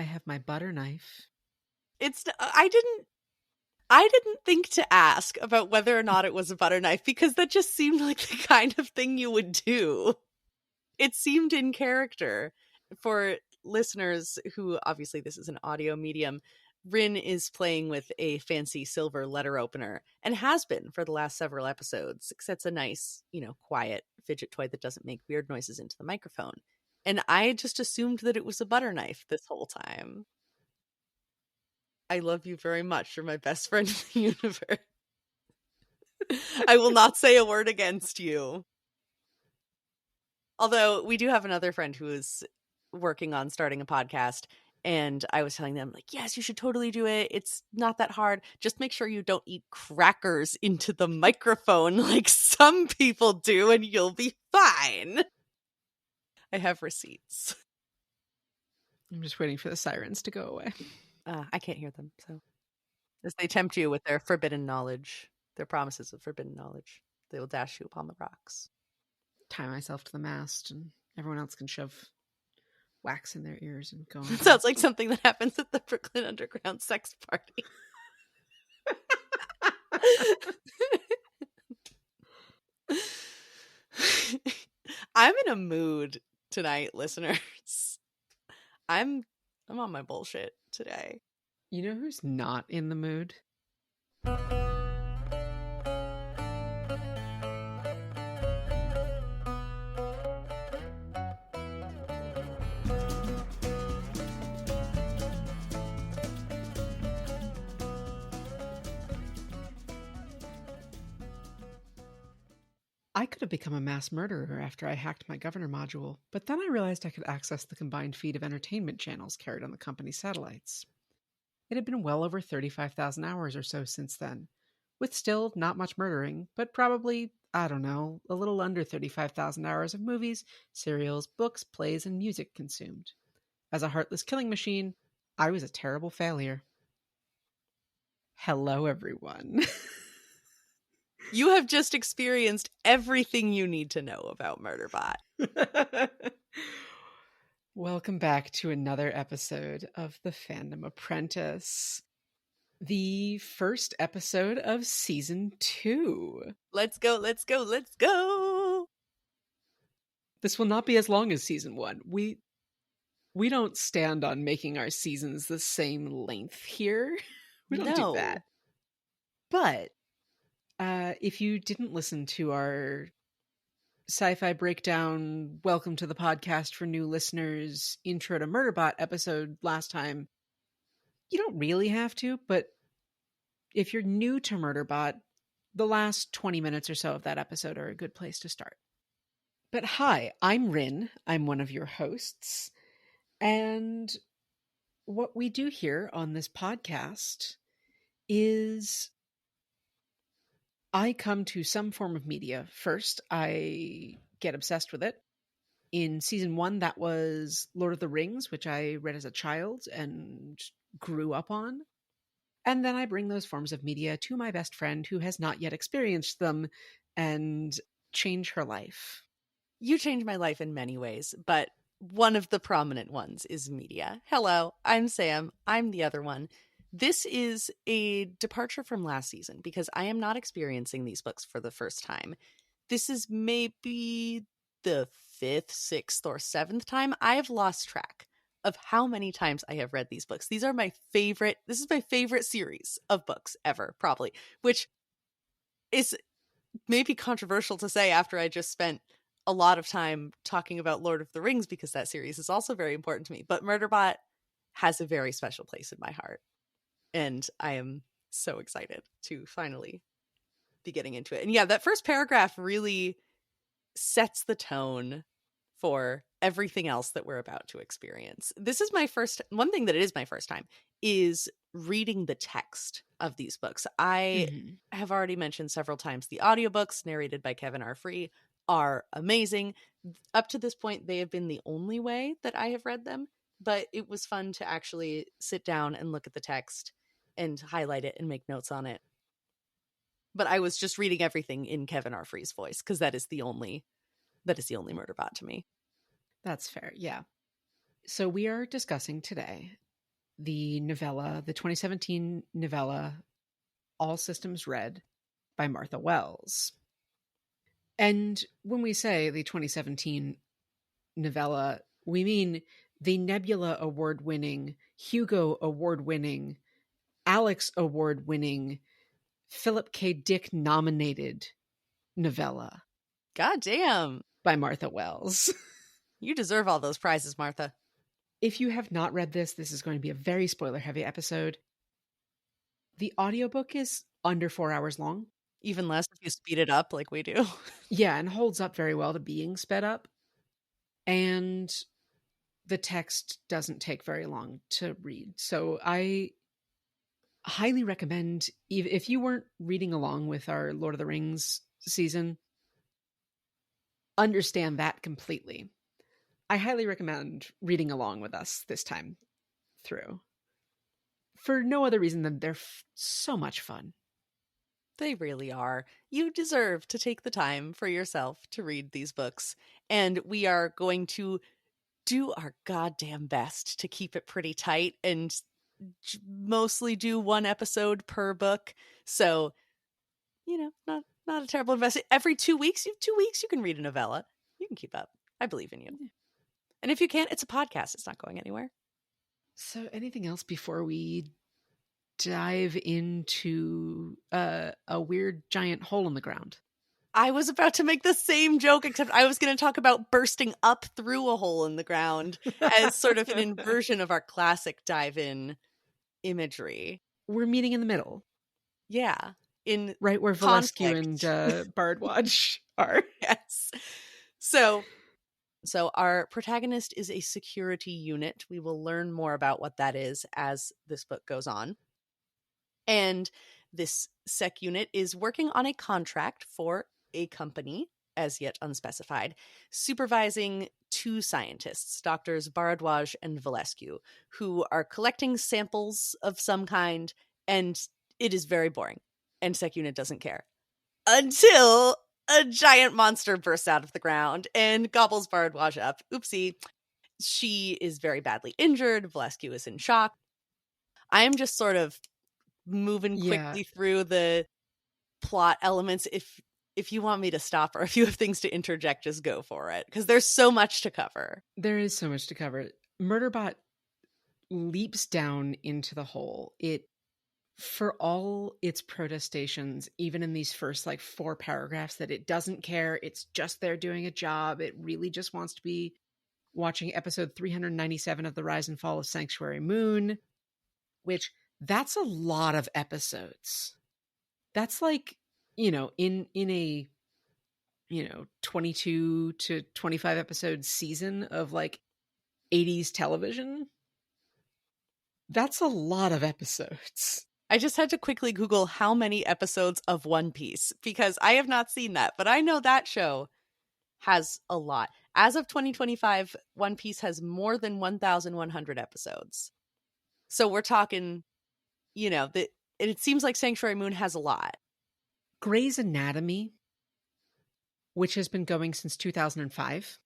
I have my butter knife. I didn't think to ask about whether or not it was a butter knife because that just seemed like the kind of thing you would do. It seemed in character. For listeners who, obviously this is an audio medium, Ryn is playing with a fancy silver letter opener and has been for the last several episodes. It's a nice, quiet fidget toy that doesn't make weird noises into the microphone. And I just assumed that it was a butter knife this whole time. I love you very much. You're my best friend in the universe. I will not say a word against you. Although we do have another friend who is working on starting a podcast, and I was telling them, like, yes, you should totally do it. It's not that hard. Just make sure you don't eat crackers into the microphone like some people do, and you'll be fine. I have receipts. I'm just waiting for the sirens to go away. I can't hear them, so. As they tempt you with their forbidden knowledge, their promises of forbidden knowledge, they will dash you upon the rocks. Tie myself to the mast, and everyone else can shove wax in their ears and go on. Sounds like something that happens at the Brooklyn Underground sex party. I'm in a mood tonight, listeners. I'm on my bullshit today. You know who's not in the mood? I could have become a mass murderer after I hacked my governor module, but then I realized I could access the combined feed of entertainment channels carried on the company's satellites. It had been well over 35,000 hours or so since then, with still not much murdering, but probably, I don't know, a little under 35,000 hours of movies, serials, books, plays, and music consumed. As a heartless killing machine, I was a terrible failure. Hello, everyone. You have just experienced everything you need to know about Murderbot. Welcome back to another episode of The Fandom Apprentice. The first episode of Season 2. Let's go, let's go, let's go! This will not be as long as Season 1. We don't stand on making our seasons the same length here. We don't do that. But if you didn't listen to our sci-fi breakdown, welcome to the podcast for new listeners, intro to Murderbot episode last time, you don't really have to, but if you're new to Murderbot, the last 20 minutes or so of that episode are a good place to start. But hi, I'm Ryn. I'm one of your hosts. And what we do here on this podcast is I come to some form of media first. I get obsessed with it. In Season 1, that was Lord of the Rings, which I read as a child and grew up on. And then I bring those forms of media to my best friend who has not yet experienced them and change her life. You changed my life in many ways, but one of the prominent ones is media. Hello, I'm Sam. I'm the other one. This is a departure from last season because I am not experiencing these books for the first time. This is maybe the 5th, 6th, or 7th time. I have lost track of how many times I have read these books. These are my favorite. This is my favorite series of books ever, probably, which is maybe controversial to say after I just spent a lot of time talking about Lord of the Rings because that series is also very important to me. But Murderbot has a very special place in my heart. And I am so excited to finally be getting into it. And yeah, that first paragraph really sets the tone for everything else that we're about to experience. This is one thing that it is my first time is reading the text of these books. I have already mentioned several times the audiobooks narrated by Kevin R. Free are amazing. Up to this point, they have been the only way that I have read them, but it was fun to actually sit down and look at the text and highlight it and make notes on it. But I was just reading everything in Kevin R. Free's voice because that is the only Murderbot to me. That's fair, yeah. So we are discussing today the novella, the 2017 novella, All Systems Red by Martha Wells. And when we say the 2017 novella, we mean the Nebula Award-winning, Hugo Award-winning, Alex Award-winning, Philip K. Dick nominated novella. God damn. By Martha Wells. You deserve all those prizes, Martha. If you have not read this is going to be a very spoiler-heavy episode. The audiobook is under 4 hours long. Even less if you speed it up like we do. Yeah, and holds up very well to being sped up. And the text doesn't take very long to read. So I highly recommend, if you weren't reading along with our Lord of the Rings season, understand that completely. I highly recommend reading along with us this time through. For no other reason than they're so much fun. They really are. You deserve to take the time for yourself to read these books. And we are going to do our goddamn best to keep it pretty tight and mostly do one episode per book. So, not a terrible investment. Every 2 weeks, you can read a novella. You can keep up. I believe in you. Yeah. And if you can't, it's a podcast. It's not going anywhere. So anything else before we dive into a weird giant hole in the ground? I was about to make the same joke, except I was going to talk about bursting up through a hole in the ground as sort of an inversion of our classic dive-in imagery. We're meeting in the middle. Yeah. Right where Valescu and Bardwatch are. Yes. So our protagonist is a security unit. We will learn more about what that is as this book goes on. And this sec unit is working on a contract for a company, as yet unspecified, supervising two scientists, Doctors Bardwaj and Valescu, who are collecting samples of some kind, and it is very boring. And sec unit doesn't care. Until a giant monster bursts out of the ground and gobbles Bardwaj up. Oopsie. She is very badly injured. Valescu is in shock. I am just sort of moving quickly through the plot elements. If you want me to stop or if you have things to interject, just go for it. Because there's so much to cover. There is so much to cover. Murderbot leaps down into the hole. For all its protestations, even in these first 4 paragraphs, that it doesn't care, it's just there doing a job, it really just wants to be watching episode 397 of The Rise and Fall of Sanctuary Moon, which that's a lot of episodes. That's in a 22 to 25 episode season of 80s television. That's a lot of episodes. I just had to quickly Google how many episodes of One Piece, because I have not seen that, but I know that show has a lot. As of 2025, One Piece has more than 1,100 episodes. So we're talking, it seems like Sanctuary Moon has a lot. Grey's Anatomy, which has been going since 2005,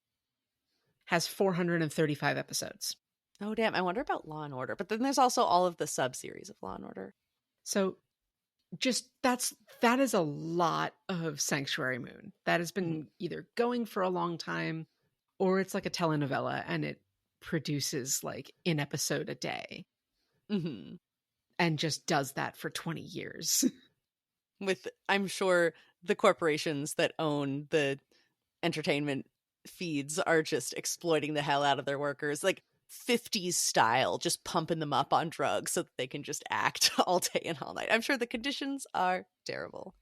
has 435 episodes. Oh, damn. I wonder about Law & Order. But then there's also all of the sub-series of Law & Order. So just that is a lot of Sanctuary Moon. That has been either going for a long time, or it's like a telenovela and it produces an episode a day. Mm-hmm. And just does that for 20 years. With, I'm sure, the corporations that own the entertainment feeds are just exploiting the hell out of their workers. 50s style, just pumping them up on drugs so that they can just act all day and all night. I'm sure the conditions are terrible,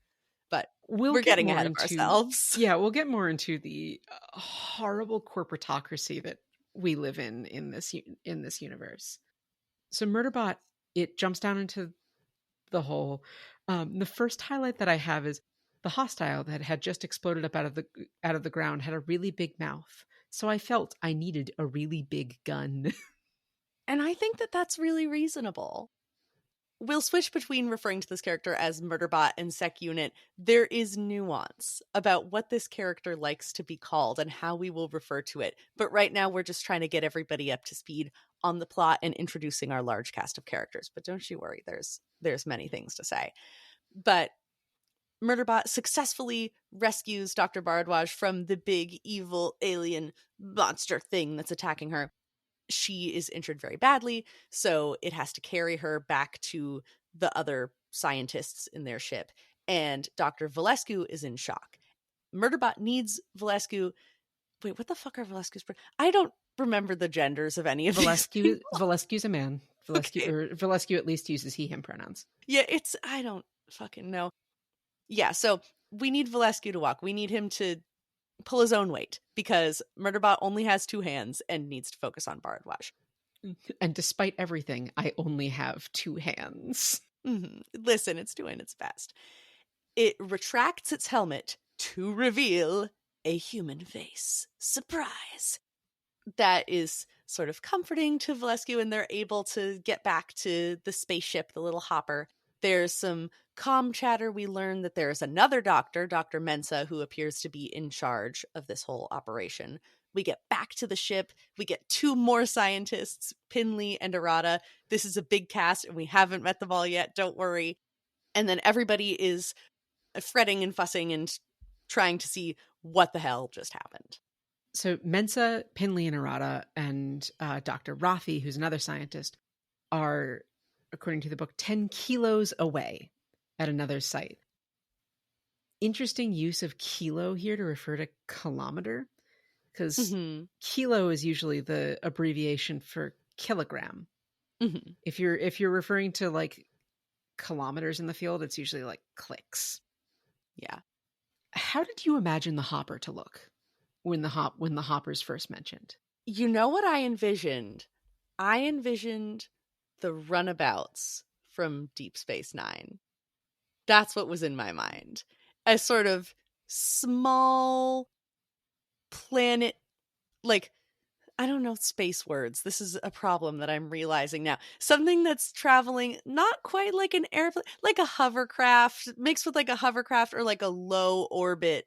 but we're getting ahead of ourselves. Yeah, we'll get more into the horrible corporatocracy that we live in this universe. So Murderbot, it jumps down into the hole. The first highlight that I have is the hostile that had just exploded up out of the ground had a really big mouth. So I felt I needed a really big gun. And I think that that's really reasonable. We'll switch between referring to this character as Murderbot and Sec Unit. There is nuance about what this character likes to be called and how we will refer to it. But right now we're just trying to get everybody up to speed on the plot and introducing our large cast of characters. But don't you worry, there's many things to say. But Murderbot successfully rescues Dr. Bardwaj from the big evil alien monster thing that's attacking her. She is injured very badly, so it has to carry her back to the other scientists in their ship. And Dr. Valescu is in shock. Murderbot needs Valescu. Wait, what the fuck are Valescu's? I don't remember the genders of any of these people. Valescu's a man. Valescu at least uses he, him pronouns. Yeah, I don't fucking know. Yeah, so we need Valescu to walk. We need him to pull his own weight because Murderbot only has 2 hands and needs to focus on Bardwaj. And despite everything, I only have 2 hands. Mm-hmm. Listen, it's doing its best. It retracts its helmet to reveal a human face. Surprise! That is sort of comforting to Valescu, and they're able to get back to the spaceship, the little hopper. There's some calm chatter. We learn that there's another doctor, Dr. Mensa, who appears to be in charge of this whole operation. We get back to the ship. We get 2 more scientists, Pinley and Arata. This is a big cast, and we haven't met them all yet. Don't worry. And then everybody is fretting and fussing and trying to see what the hell just happened. So Mensa, Pinley, and Arata, and Dr. Rothi, who's another scientist, are, according to the book, 10 kilos away at another site. Interesting use of kilo here to refer to kilometer, because kilo is usually the abbreviation for kilogram. Mm-hmm. If you're referring to like kilometers in the field, it's usually like clicks. Yeah. How did you imagine the hopper to look when the hopper's first mentioned? You know what I envisioned? I envisioned the runabouts from Deep Space Nine. That's what was in my mind. A sort of small planet, like, I don't know space words. This is a problem that I'm realizing now. Something that's traveling not quite like an airplane, like a hovercraft, mixed with like a hovercraft or like a low orbit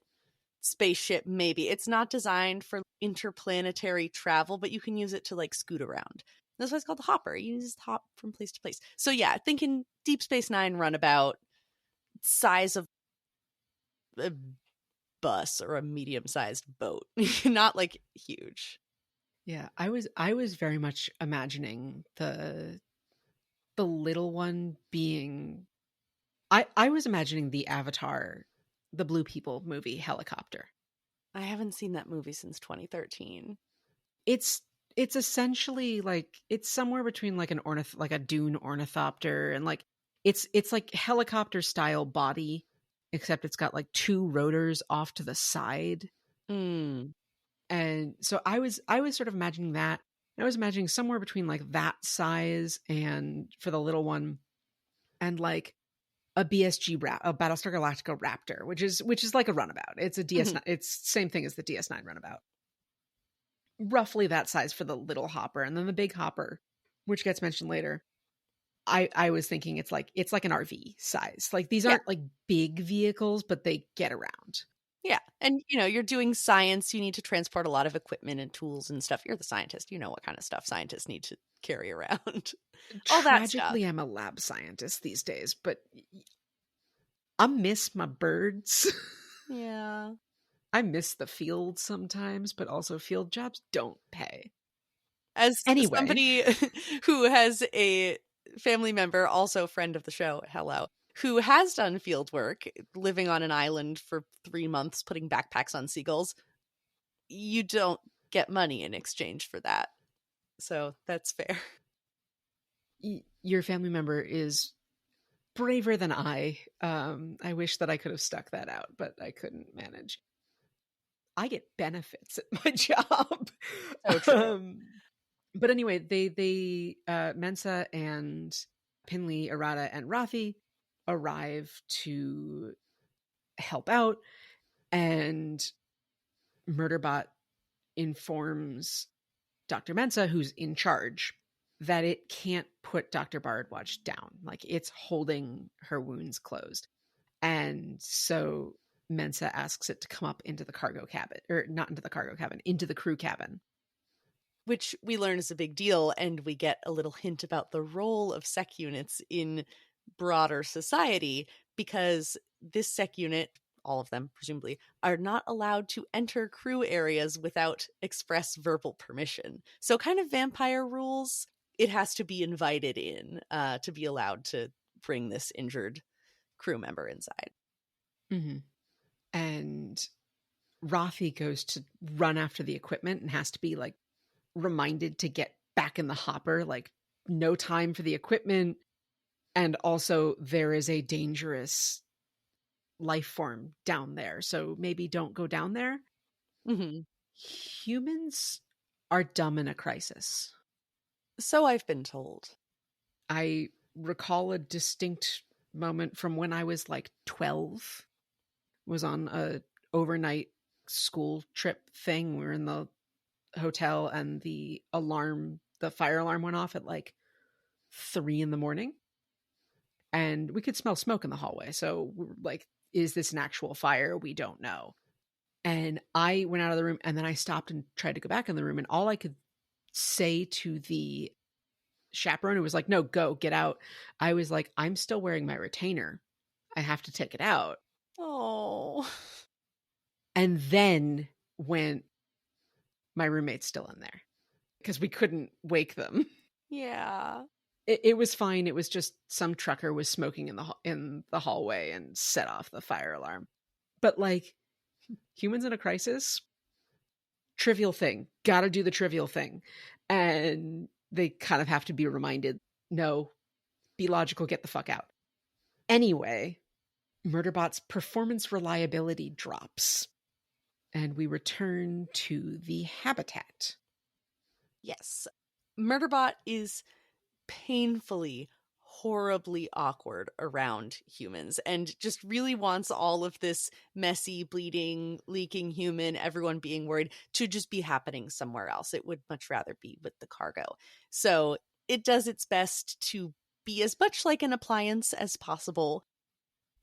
spaceship, maybe. It's not designed for interplanetary travel, but you can use it to like scoot around. That's why it's called the hopper. You just hop from place to place. So yeah, thinking Deep Space Nine runabout, size of a bus or a medium-sized boat. Not like huge. Yeah, I was very much imagining the little one being I was imagining the Avatar, the Blue People movie Helicopter. I haven't seen that movie since 2013. It's essentially like it's somewhere between like like a dune ornithopter and like it's like helicopter style body, except it's got like 2 rotors off to the side. And so I was sort of imagining that. I was imagining somewhere between like that size and for the little one and like a a Battlestar Galactica Raptor, which is like a runabout. It's a DS9. It's same thing as the DS9 runabout. Roughly that size for the little hopper, and then the big hopper, which gets mentioned later. I was thinking it's like an RV size. Like these aren't like big vehicles, but they get around. Yeah. And, you're doing science. You need to transport a lot of equipment and tools and stuff. You're the scientist. You know what kind of stuff scientists need to carry around. All that stuff. Tragically, I'm a lab scientist these days, but I miss my birds. Yeah. I miss the field sometimes, but also field jobs don't pay. As somebody who has a family member, also a friend of the show, hello, who has done field work, living on an island for 3 months, putting backpacks on seagulls, you don't get money in exchange for that. So that's fair. Your family member is braver than I. I wish that I could have stuck that out, but I couldn't manage. I get benefits at my job. Oh, true. But anyway, they Mensa and Pinley, Arata, and Rothi arrive to help out, and Murderbot informs Dr. Mensa, who's in charge, that it can't put Dr. Bardwaj down. Like it's holding her wounds closed. And so Mensa asks it to come up into the cargo cabin, or not into the cargo cabin, into the crew cabin. which we learn is a big deal, and we get a little hint about the role of sec units in broader society, because this sec unit, all of them presumably, are not allowed to enter crew areas without express verbal permission. So kind of vampire rules, it has to be invited in to be allowed to bring this injured crew member inside. Mm-hmm. And Rafi goes to run after the equipment and has to be like reminded to get back in the hopper, like no time for the equipment. And also there is a dangerous life form down there, so maybe don't go down there. Mm-hmm. Humans are dumb in a crisis. So I've been told. I recall a distinct moment from when I was like 12. Was on a overnight school trip thing. We were in the hotel and the fire alarm went off at like 3 a.m. and we could smell smoke in the hallway. So we were like, is this an actual fire? We don't know. And I went out of the room and then I stopped and tried to go back in the room. And all I could say to the chaperone, who was like, no, go, get out. I was like, I'm still wearing my retainer. I have to take it out. Oh. And then when my roommate's still in there because we couldn't wake them. Yeah. It was fine. It was just some trucker was smoking in the hallway and set off the fire alarm. But like humans in a crisis, trivial thing. Got to do the trivial thing. And they kind of have to be reminded, no, be logical, get the fuck out. Anyway, Murderbot's performance reliability drops. And we return to the habitat. Yes. Murderbot is painfully, horribly awkward around humans and just really wants all of this messy, bleeding, leaking human, everyone being worried, to just be happening somewhere else. It would much rather be with the cargo. So it does its best to be as much like an appliance as possible,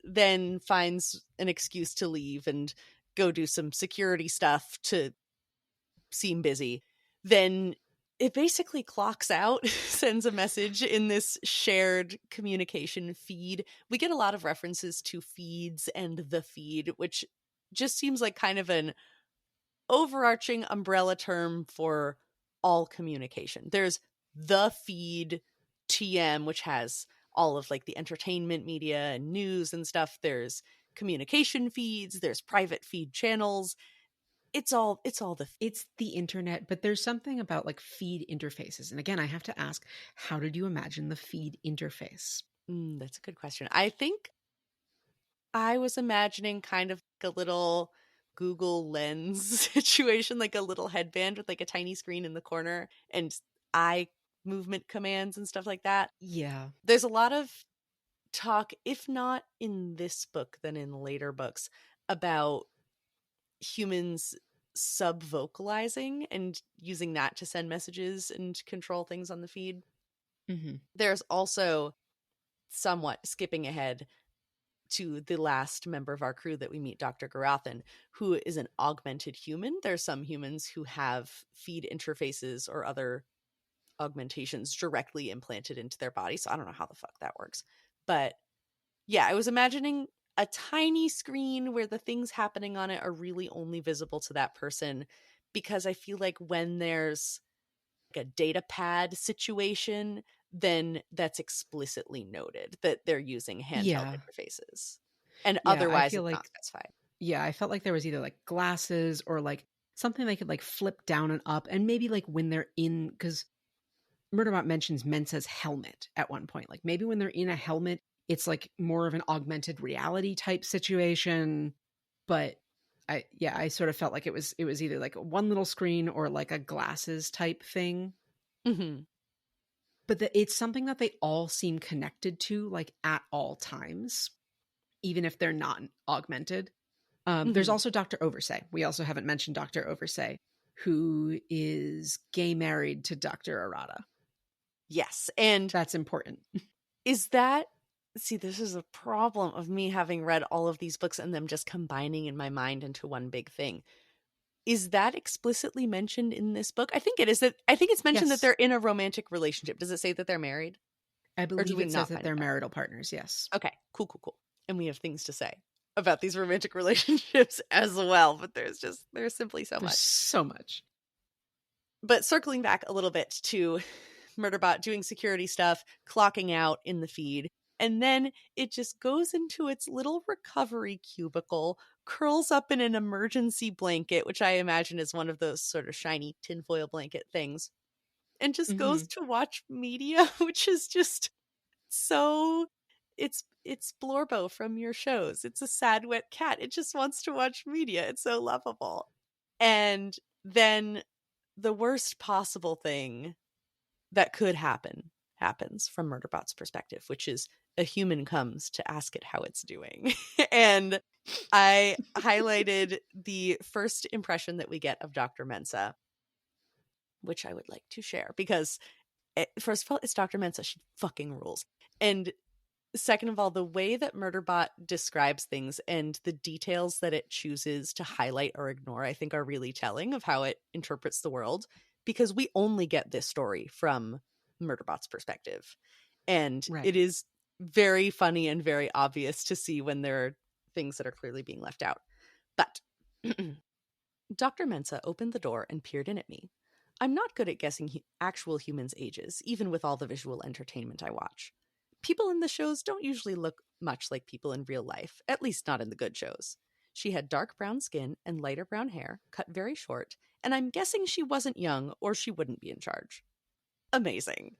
then finds an excuse to leave and go do some security stuff to seem busy. Then it basically clocks out, sends a message in this shared communication feed. We get a lot of references to feeds and the feed, which just seems like kind of an overarching umbrella term for all communication. There's the feed TM, which has all of like the entertainment media and news and stuff. There's communication feeds, there's private feed channels. It's all it's the internet, but there's something about like feed interfaces. And again, I have to ask, how did you imagine the feed interface? That's a good question. I think I was imagining kind of like a little Google Lens situation, like a little headband with like a tiny screen in the corner and eye movement commands and stuff like that. Yeah. There's a lot of talk, if not in this book, then in later books, about humans sub-vocalizing and using that to send messages and control things on the feed. Mm-hmm. There's also, somewhat skipping ahead to the last member of our crew that we meet, Dr. Garathan, who is an augmented human. There's some humans who have feed interfaces or other augmentations directly implanted into their body. So I don't know how the fuck that works. But yeah, I was imagining a tiny screen where the things happening on it are really only visible to that person, because I feel like when there's like a data pad situation, then that's explicitly noted that they're using handheld interfaces. And otherwise it's not specified. Yeah, I felt like there was either like glasses or like something they could like flip down and up, and maybe like when they're in, because Murderbot mentions Mensa's helmet at one point. Like maybe when they're in a helmet, it's like more of an augmented reality type situation. But I sort of felt like it was either like one little screen or like a glasses type thing. Mm-hmm. But it's something that they all seem connected to, like at all times, even if they're not augmented. There's also Dr. Oversay. We also haven't mentioned Dr. Oversay, who is gay married to Dr. Arata. Yes. And that's important. Is that, see, this is a problem of me having read all of these books and them just combining in my mind into one big thing. Is that explicitly mentioned in this book? I think it is. I think it's mentioned that Yes. they're in a romantic relationship. Does it say that they're married? I Or do believe we it says not that find they're it out? marital partners, yes. Okay, cool. And we have things to say about these romantic relationships as well, but there's simply so There's much. so much. But circling back a little bit to Murderbot doing security stuff, clocking out in the feed, and then it just goes into its little recovery cubicle, curls up in an emergency blanket, which I imagine is one of those sort of shiny tinfoil blanket things, and just goes to watch media, which is just so it's Blorbo from your shows. It's a sad wet cat. It just wants to watch media. It's so lovable. And then the worst possible thing that could happen happens from Murderbot's perspective, which is a human comes to ask it how it's doing. And I highlighted the first impression that we get of Dr. Mensa, which I would like to share because first of all, it's Dr. Mensa. She fucking rules. And second of all, the way that Murderbot describes things and the details that it chooses to highlight or ignore, I think are really telling of how it interprets the world, because we only get this story from Murderbot's perspective. And Right. it is very funny and very obvious to see when there are things that are clearly being left out. But Dr. Mensa opened the door and peered in at me. I'm not good at guessing actual humans' ages, even with all the visual entertainment I watch. People in the shows don't usually look much like people in real life, at least not in the good shows. She had dark brown skin and lighter brown hair, cut very short, and I'm guessing she wasn't young or she wouldn't be in charge. Amazing.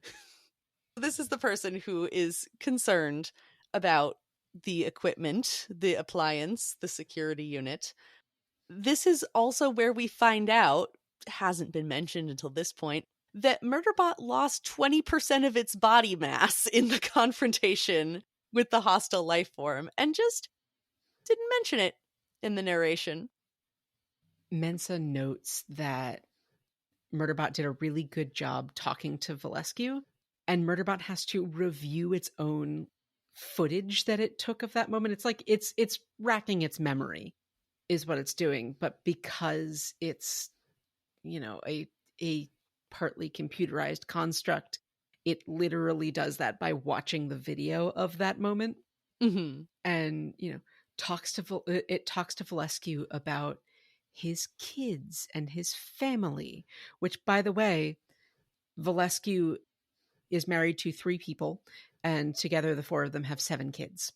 This is the person who is concerned about the equipment, the appliance, the security unit. This is also where we find out, hasn't been mentioned until this point, that Murderbot lost 20% of its body mass in the confrontation with the hostile life form and just didn't mention it in the narration. Mensa notes that Murderbot did a really good job talking to Valescu, and Murderbot has to review its own footage that it took of that moment. It's like it's racking its memory is what it's doing, but because it's, you know, a partly computerized construct, it literally does that by watching the video of that moment. Mm-hmm. And, you know, talks to Valescu about his kids and his family, which, by the way, Valescu is married to 3 people, and together the 4 of them have 7 kids.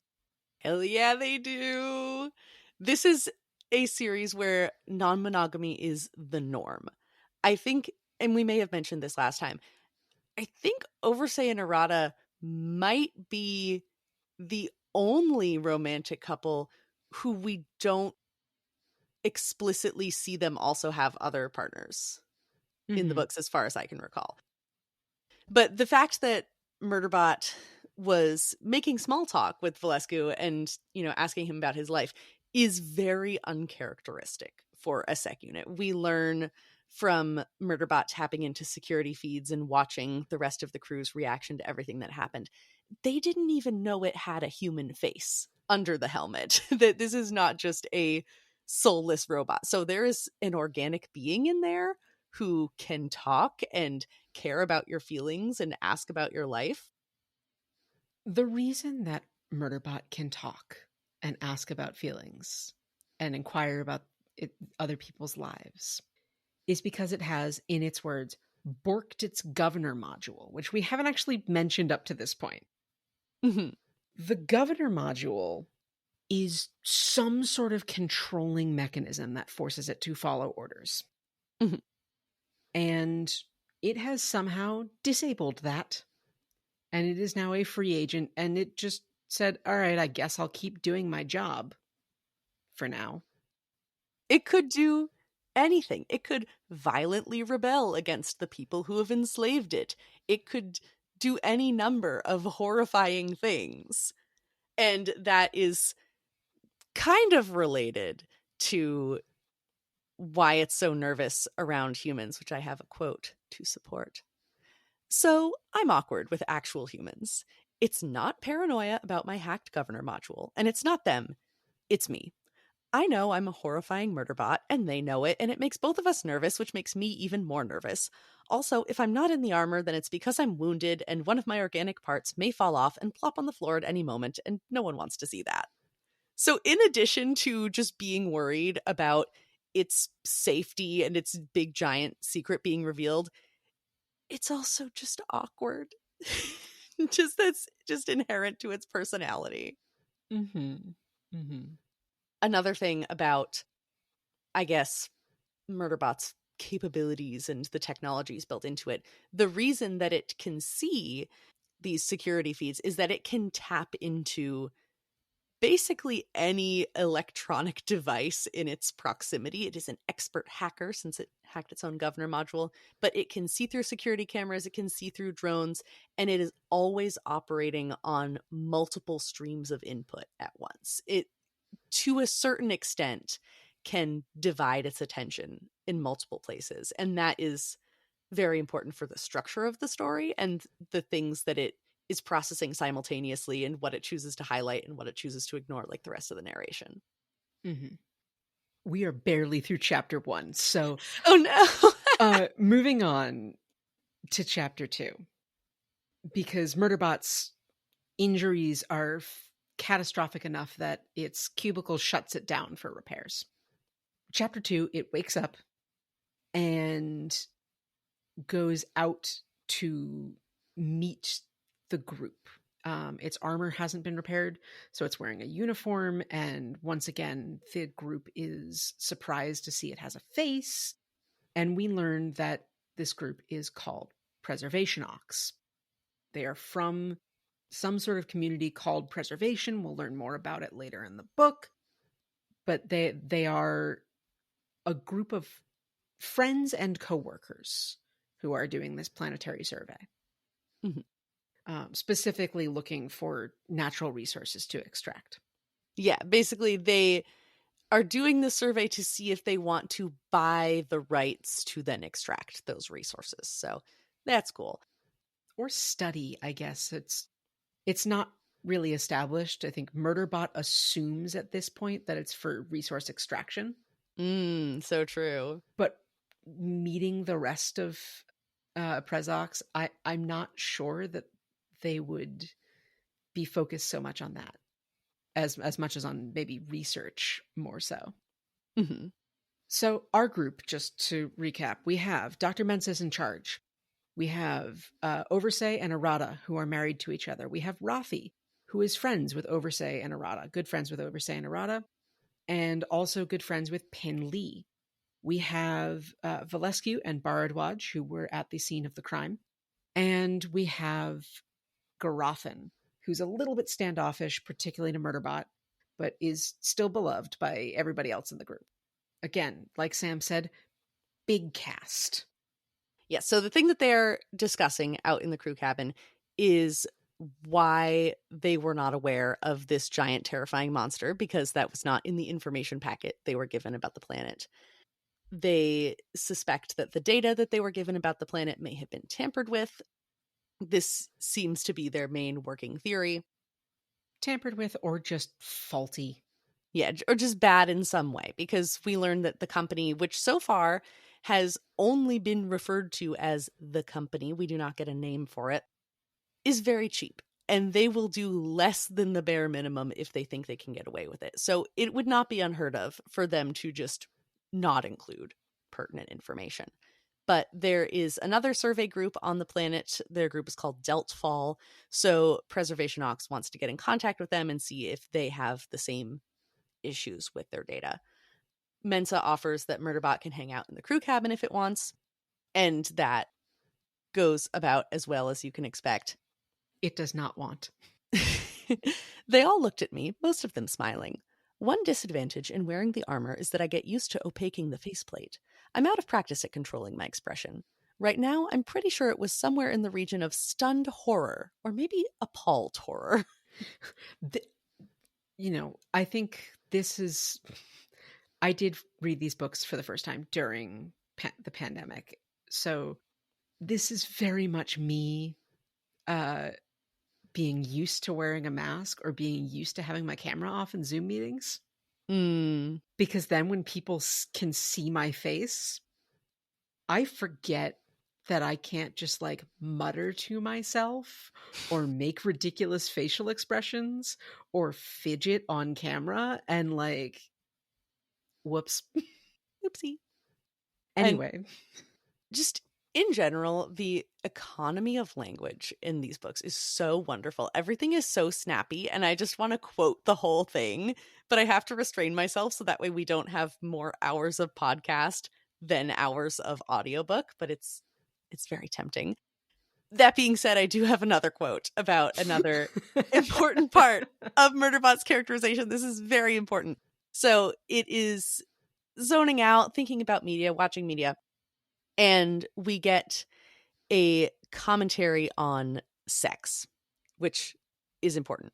Hell yeah, they do. This is a series where non-monogamy is the norm. I think, and we may have mentioned this last time, I think Oversay and Arata might be the only romantic couple who we don't explicitly see them also have other partners in the books, as far as I can recall. But the fact that Murderbot was making small talk with Valescu and, you know, asking him about his life is very uncharacteristic for a sec unit. We learn from Murderbot tapping into security feeds and watching the rest of the crew's reaction to everything that happened. They didn't even know it had a human face under the helmet, that this is not just a soulless robot. So there is an organic being in there who can talk and care about your feelings and ask about your life. The reason that Murderbot can talk and ask about feelings and inquire about other people's lives is because it has, in its words, borked its governor module, which we haven't actually mentioned up to this point. Mm-hmm. The governor module is some sort of controlling mechanism that forces it to follow orders. Mm-hmm. And it has somehow disabled that. And it is now a free agent. And it just said, all right, I guess I'll keep doing my job for now. It could do anything. It could violently rebel against the people who have enslaved it. It could do any number of horrifying things. And that is kind of related to why it's so nervous around humans, which I have a quote to support. So I'm awkward with actual humans. It's not paranoia about my hacked governor module, and it's not them, it's me. I know I'm a horrifying murderbot, and they know it, and it makes both of us nervous, which makes me even more nervous. Also, if I'm not in the armor, then it's because I'm wounded, and one of my organic parts may fall off and plop on the floor at any moment, and no one wants to see that. So, in addition to just being worried about its safety and its big giant secret being revealed, it's also just awkward. Just that's just inherent to its personality. Mm-hmm. Mm-hmm. Another thing about, I guess, Murderbot's capabilities and the technologies built into it, the reason that it can see these security feeds is that it can tap into basically any electronic device in its proximity. It is an expert hacker since it hacked its own governor module, but it can see through security cameras, it can see through drones, and it is always operating on multiple streams of input at once. It, to a certain extent, can divide its attention in multiple places, and that is very important for the structure of the story and the things that it is processing simultaneously and what it chooses to highlight and what it chooses to ignore, like the rest of the narration. Mm-hmm. We are barely through chapter 1, so Oh no. Moving on to chapter 2, because Murderbot's injuries are catastrophic enough that its cubicle shuts it down for repairs. Chapter 2, it wakes up and goes out to meet the group. Its armor hasn't been repaired, so it's wearing a uniform, and once again, the group is surprised to see it has a face, and we learn that this group is called Preservation Ox. They are from some sort of community called Preservation. We'll learn more about it later in the book, but they are a group of friends and coworkers who are doing this planetary survey. Mhm. Specifically looking for natural resources to extract. Yeah, basically they are doing the survey to see if they want to buy the rights to then extract those resources. So that's cool. Or study, I guess. It's not really established. I think Murderbot assumes at this point that it's for resource extraction. So true. But meeting the rest of Prezox, I'm not sure that they would be focused so much on that as much as on maybe research more so. Mm-hmm. So our group, just to recap, we have Dr. Mensis in charge. We have Oversay and Arata, who are married to each other. We have Rafi, who is friends with Oversay and Arata, good friends with Oversay and Arata, and also good friends with Pin Lee. We have Valescu and Baradwaj, who were at the scene of the crime. And we have Garothin, who's a little bit standoffish, particularly to Murderbot, but is still beloved by everybody else in the group. Again, like Sam said, big cast. Yeah, so the thing that they're discussing out in the crew cabin is why they were not aware of this giant terrifying monster, because that was not in the information packet they were given about the planet. They suspect that the data that they were given about the planet may have been tampered with. This seems to be their main working theory. Tampered with or just faulty. Yeah, or just bad in some way, because we learned that the company, which so far has only been referred to as the company, we do not get a name for it, is very cheap. And they will do less than the bare minimum if they think they can get away with it. So it would not be unheard of for them to just not include pertinent information. But there is another survey group on the planet. Their group is called Deltfall. So Preservation Ox wants to get in contact with them and see if they have the same issues with their data. Mensa offers that Murderbot can hang out in the crew cabin if it wants, and that goes about as well as you can expect. It does not want. They all looked at me, most of them smiling. One disadvantage in wearing the armor is that I get used to opaquing the faceplate. I'm out of practice at controlling my expression. Right now, I'm pretty sure it was somewhere in the region of stunned horror, or maybe appalled horror. I think this is... I did read these books for the first time during the pandemic. So this is very much me being used to wearing a mask or being used to having my camera off in Zoom meetings. Mm. Because then when people can see my face, I forget that I can't just like mutter to myself or make ridiculous facial expressions or fidget on camera and like, whoops. Oopsie. And Anyway. just in general, the economy of language in these books is so wonderful. Everything is so snappy, and I just want to quote the whole thing, but I have to restrain myself so that way we don't have more hours of podcast than hours of audiobook, but it's very tempting. That being said, I do have another quote about another important part of Murderbot's characterization. This is very important. So it is zoning out, thinking about media, watching media, and we get a commentary on sex, which is important.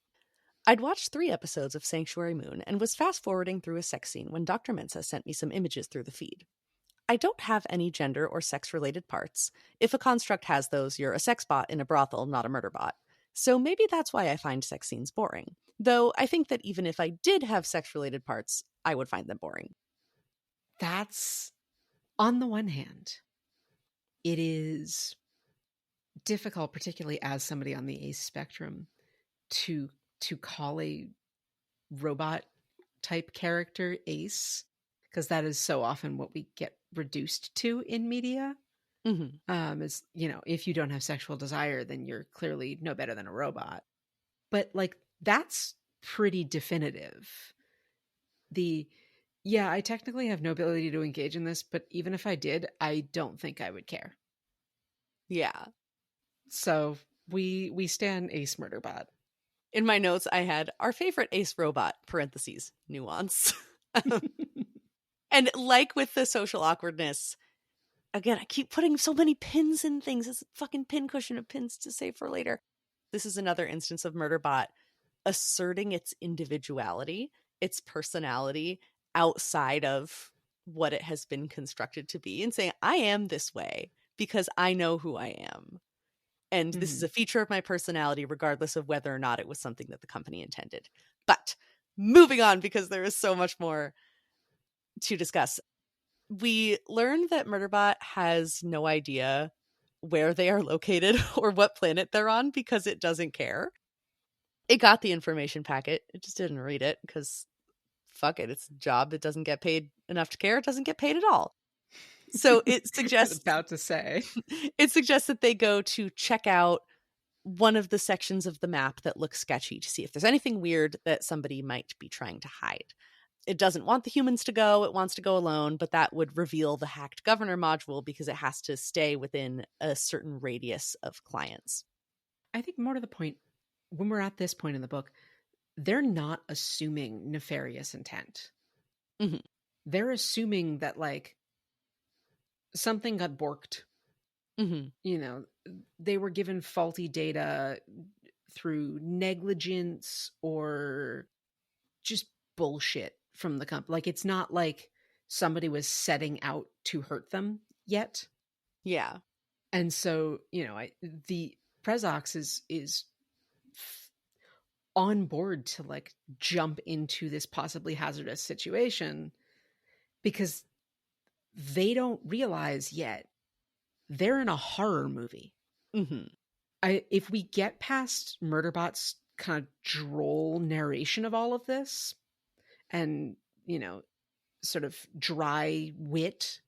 I'd watched 3 episodes of Sanctuary Moon and was fast forwarding through a sex scene when Dr. Mensa sent me some images through the feed. I don't have any gender or sex related parts. If a construct has those, you're a sex bot in a brothel, not a murder bot. So maybe that's why I find sex scenes boring. Though I think that even if I did have sex related parts, I would find them boring. That's, on the one hand, it is difficult, particularly as somebody on the ACE spectrum, to call a robot type character ace, because that is so often what we get reduced to in media. Is, you know, if you don't have sexual desire, then you're clearly no better than a robot. But like, that's pretty definitive. Yeah, I technically have no ability to engage in this, but even if I did, I don't think I would care. Yeah. So we stand Ace Murderbot. In my notes, I had our favorite Ace robot, parentheses, nuance. And like with the social awkwardness, again, I keep putting so many pins in things. It's a fucking pincushion of pins to save for later. This is another instance of Murderbot asserting its individuality, its personality outside of what it has been constructed to be and saying, I am this way because I know who I am. And this is a feature of my personality, regardless of whether or not it was something that the company intended. But moving on, because there is so much more to discuss. We learned that Murderbot has no idea where they are located or what planet they're on because it doesn't care. It got the information packet. It just didn't read it because fuck it. It's a job. It doesn't get paid enough to care. It doesn't get paid at all. So it suggests I was about to say. It suggests that they go to check out one of the sections of the map that looks sketchy to see if there's anything weird that somebody might be trying to hide. It doesn't want the humans to go. It wants to go alone, but that would reveal the hacked governor module because it has to stay within a certain radius of clients. I think more to the point, when we're at this point in the book, they're not assuming nefarious intent. They're assuming that like something got borked. You know, they were given faulty data through negligence or just bullshit from the company. Like, it's not like somebody was setting out to hurt them yet. Yeah. And so, you know, the Prezox is on board to like jump into this possibly hazardous situation because they don't realize yet they're in a horror movie. If we get past Murderbot's kind of droll narration of all of this and, you know, sort of dry wit,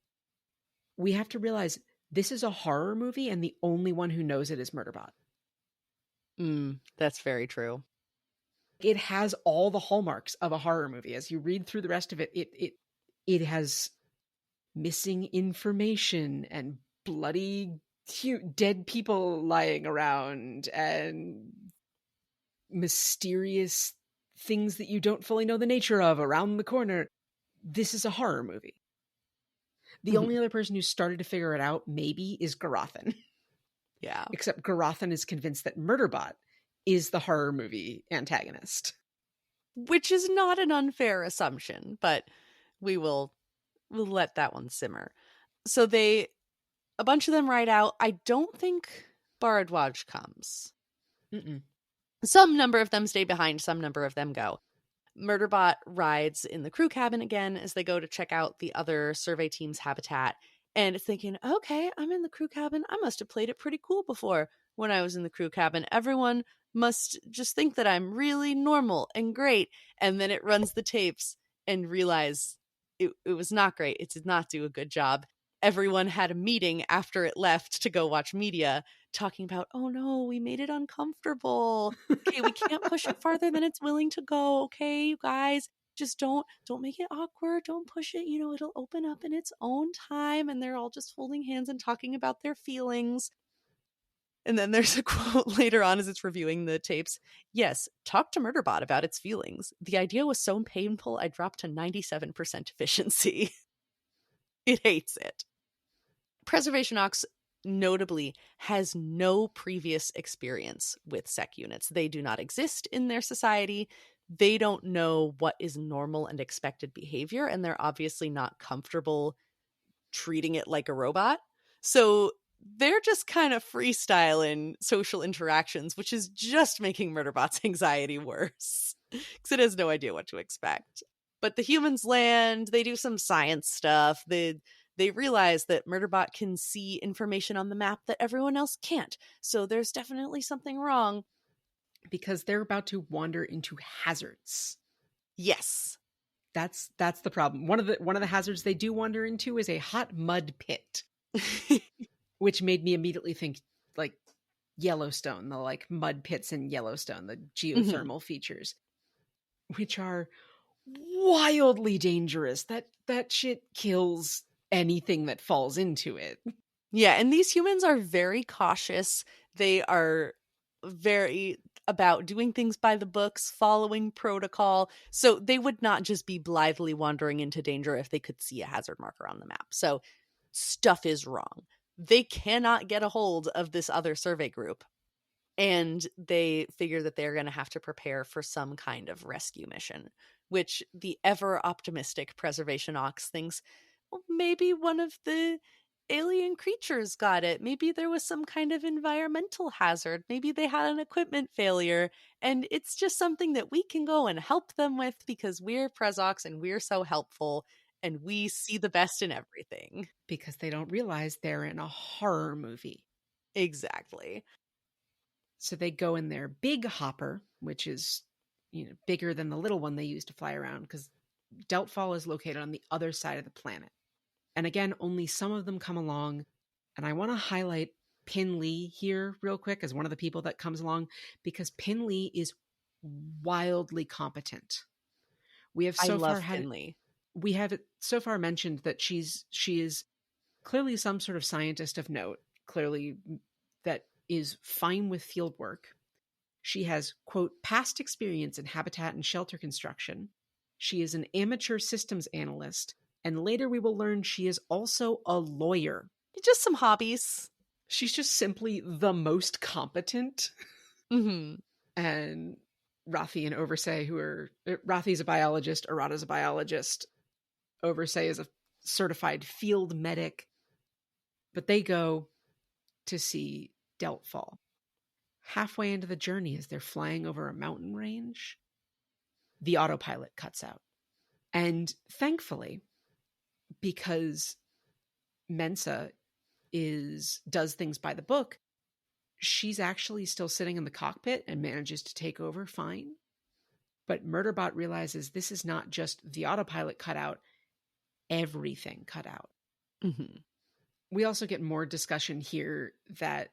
we have to realize this is a horror movie and the only one who knows it is Murderbot. That's very true. It has all the hallmarks of a horror movie. As you read through the rest of it, it has missing information and bloody dead people lying around and mysterious things that you don't fully know the nature of around the corner. This is a horror movie. The only other person who started to figure it out maybe is Garothan. Yeah. Except Garothan is convinced that Murderbot is the horror movie antagonist. Which is not an unfair assumption, but we'll let that one simmer. So a bunch of them ride out. I don't think Bharadwaj comes. Some number of them stay behind, some number of them go. Murderbot rides in the crew cabin again as they go to check out the other survey team's habitat, and it's thinking, okay, I'm in the crew cabin. I must have played it pretty cool before when I was in the crew cabin. Everyone must just think that I'm really normal and great. And then it runs the tapes and realize it was not great. It did not do a good job. Everyone had a meeting after it left to go watch media talking about, oh no, we made it uncomfortable. Okay, we can't push it farther than it's willing to go. Okay, you guys, just don't make it awkward. Don't push it. You know, it'll open up in its own time. And they're all just holding hands and talking about their feelings. And then there's a quote later on as it's reviewing the tapes. Yes, talk to Murderbot about its feelings. The idea was so painful, I dropped to 97% efficiency. It hates it. Preservation Ox notably has no previous experience with sec units. They do not exist in their society. They don't know what is normal and expected behavior, and they're obviously not comfortable treating it like a robot. So they're just kind of freestyling social interactions, which is just making Murderbot's anxiety worse because it has no idea what to expect. But the humans land, they do some science stuff. They realize that Murderbot can see information on the map that everyone else can't. So there's definitely something wrong. Because they're about to wander into hazards. Yes. That's the problem. One of the hazards they do wander into is a hot mud pit. Which made me immediately think like Yellowstone, the like mud pits in Yellowstone, the geothermal features, which are wildly dangerous. That shit kills anything that falls into it. Yeah, and these humans are very cautious. They are very about doing things by the books, following protocol. So they would not just be blithely wandering into danger if they could see a hazard marker on the map. So stuff is wrong. They cannot get a hold of this other survey group. And they figure that they're going to have to prepare for some kind of rescue mission, which the ever optimistic Preservation Ox thinks, well, maybe one of the alien creatures got it. Maybe there was some kind of environmental hazard. Maybe they had an equipment failure. And it's just something that we can go and help them with because we're Prezox and we're so helpful. And we see the best in everything. Because they don't realize they're in a horror movie. Exactly. So they go in their big hopper, which is, bigger than the little one they use to fly around, because Deltfall is located on the other side of the planet. And again, only some of them come along. And I want to highlight Pin Lee here real quick as one of the people that comes along, because Pin Lee is wildly competent. We have so far had Pin Lee. We have so far mentioned that she is clearly some sort of scientist of note, clearly that is fine with field work. She has, quote, past experience in habitat and shelter construction. She is an amateur systems analyst, and later we will learn she is also a lawyer. Just some hobbies. She's just simply the most competent. Mm-hmm. And Rathi and Oversay, Rathi's a biologist, Arata's a biologist, Oversay is a certified field medic. But they go to see Deltfall. Halfway into the journey, as they're flying over a mountain range, the autopilot cuts out. And thankfully, because Mensa does things by the book, she's actually still sitting in the cockpit and manages to take over fine. But Murderbot realizes this is not just the autopilot cut out, everything cut out. Mm-hmm. We also get more discussion here that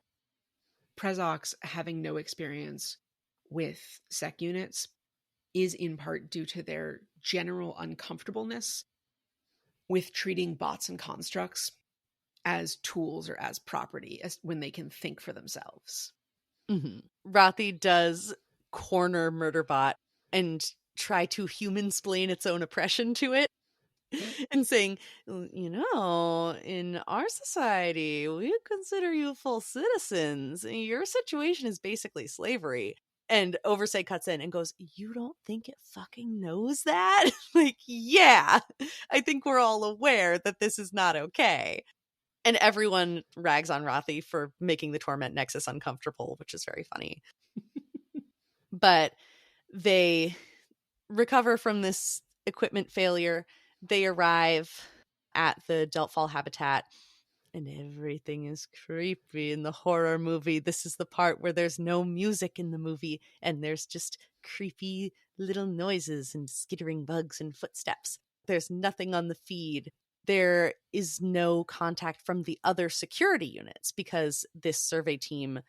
Prezox having no experience with sec units is in part due to their general uncomfortableness with treating bots and constructs as tools or as property when they can think for themselves. Mm-hmm. Rathi does corner Murderbot and try to human-splain its own oppression to it. And saying, in our society, we consider you full citizens. Your situation is basically slavery. And Oversay cuts in and goes, you don't think it fucking knows that? Like, yeah, I think we're all aware that this is not okay. And everyone rags on Rathi for making the Torment Nexus uncomfortable, which is very funny. But they recover from this equipment failure. They arrive at the Deltfall habitat, and everything is creepy in the horror movie. This is the part where there's no music in the movie, and there's just creepy little noises and skittering bugs and footsteps. There's nothing on the feed. There is no contact from the other security units because this survey team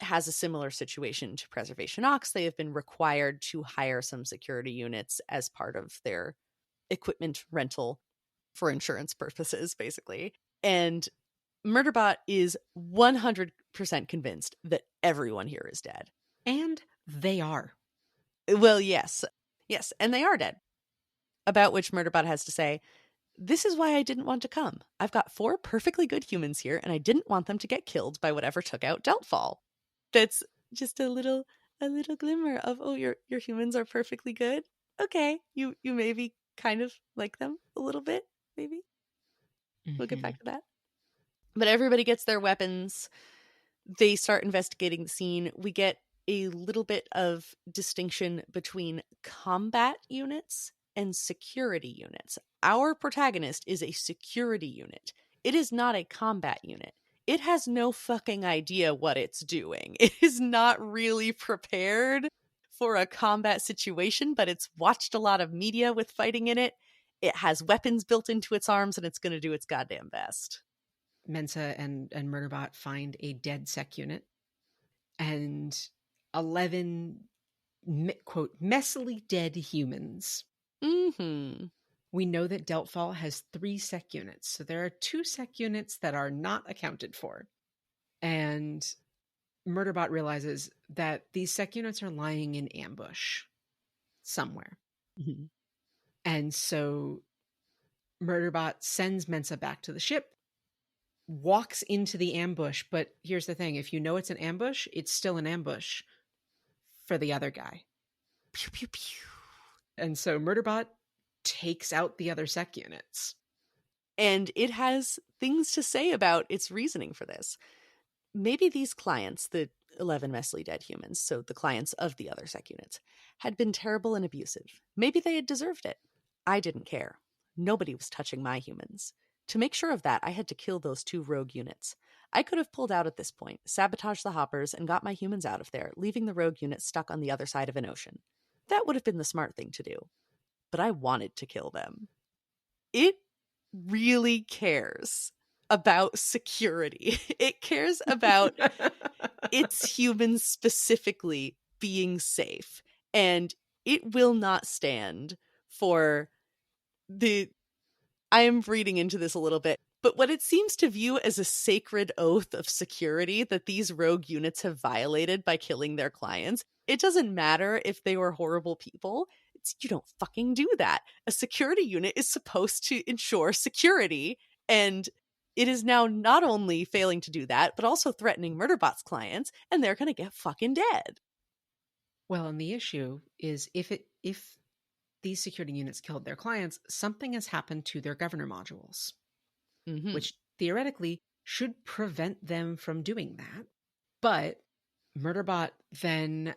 has a similar situation to Preservation Ox. They have been required to hire some security units as part of their equipment rental for insurance purposes, basically. And Murderbot is 100% convinced that everyone here is dead. And they are. Well, yes. Yes, and they are dead. About which Murderbot has to say, "This is why I didn't want to come. I've got 4 perfectly good humans here, and I didn't want them to get killed by whatever took out Deltfall." That's just a little glimmer of, oh, your humans are perfectly good. Okay, you maybe kind of like them a little bit, maybe. We'll get back to that. But everybody gets their weapons. They start investigating the scene. We get a little bit of distinction between combat units and security units. Our protagonist is a security unit. It is not a combat unit. It has no fucking idea what it's doing. It is not really prepared for a combat situation, but it's watched a lot of media with fighting in it. It has weapons built into its arms, and it's going to do its goddamn best. Mensa and Murderbot find a dead sec unit and 11, quote, messily dead humans. Mm-hmm. We know that Deltfall has 3 sec units, so there are 2 sec units that are not accounted for. And Murderbot realizes that these sec units are lying in ambush somewhere. Mm-hmm. And so Murderbot sends Mensa back to the ship, walks into the ambush, but here's the thing. If you know it's an ambush, it's still an ambush for the other guy. Pew, pew, pew. And so Murderbot takes out the other sec units. And it has things to say about its reasoning for this. Maybe these clients, the 11 messily dead humans, so the clients of the other sec units, had been terrible and abusive. Maybe they had deserved it. I didn't care. Nobody was touching my humans. To make sure of that, I had to kill those 2 rogue units. I could have pulled out at this point, sabotaged the hoppers, and got my humans out of there, leaving the rogue units stuck on the other side of an ocean. That would have been the smart thing to do. But I wanted to kill them. It really cares about security. It cares about its humans specifically being safe. And it will not stand for I am reading into this a little bit, but what it seems to view as a sacred oath of security that these rogue units have violated by killing their clients. It doesn't matter if they were horrible people. You don't fucking do that. A security unit is supposed to ensure security, and it is now not only failing to do that, but also threatening Murderbot's clients, and they're going to get fucking dead. Well, and the issue is if these security units killed their clients, something has happened to their governor modules, which theoretically should prevent them from doing that. But Murderbot then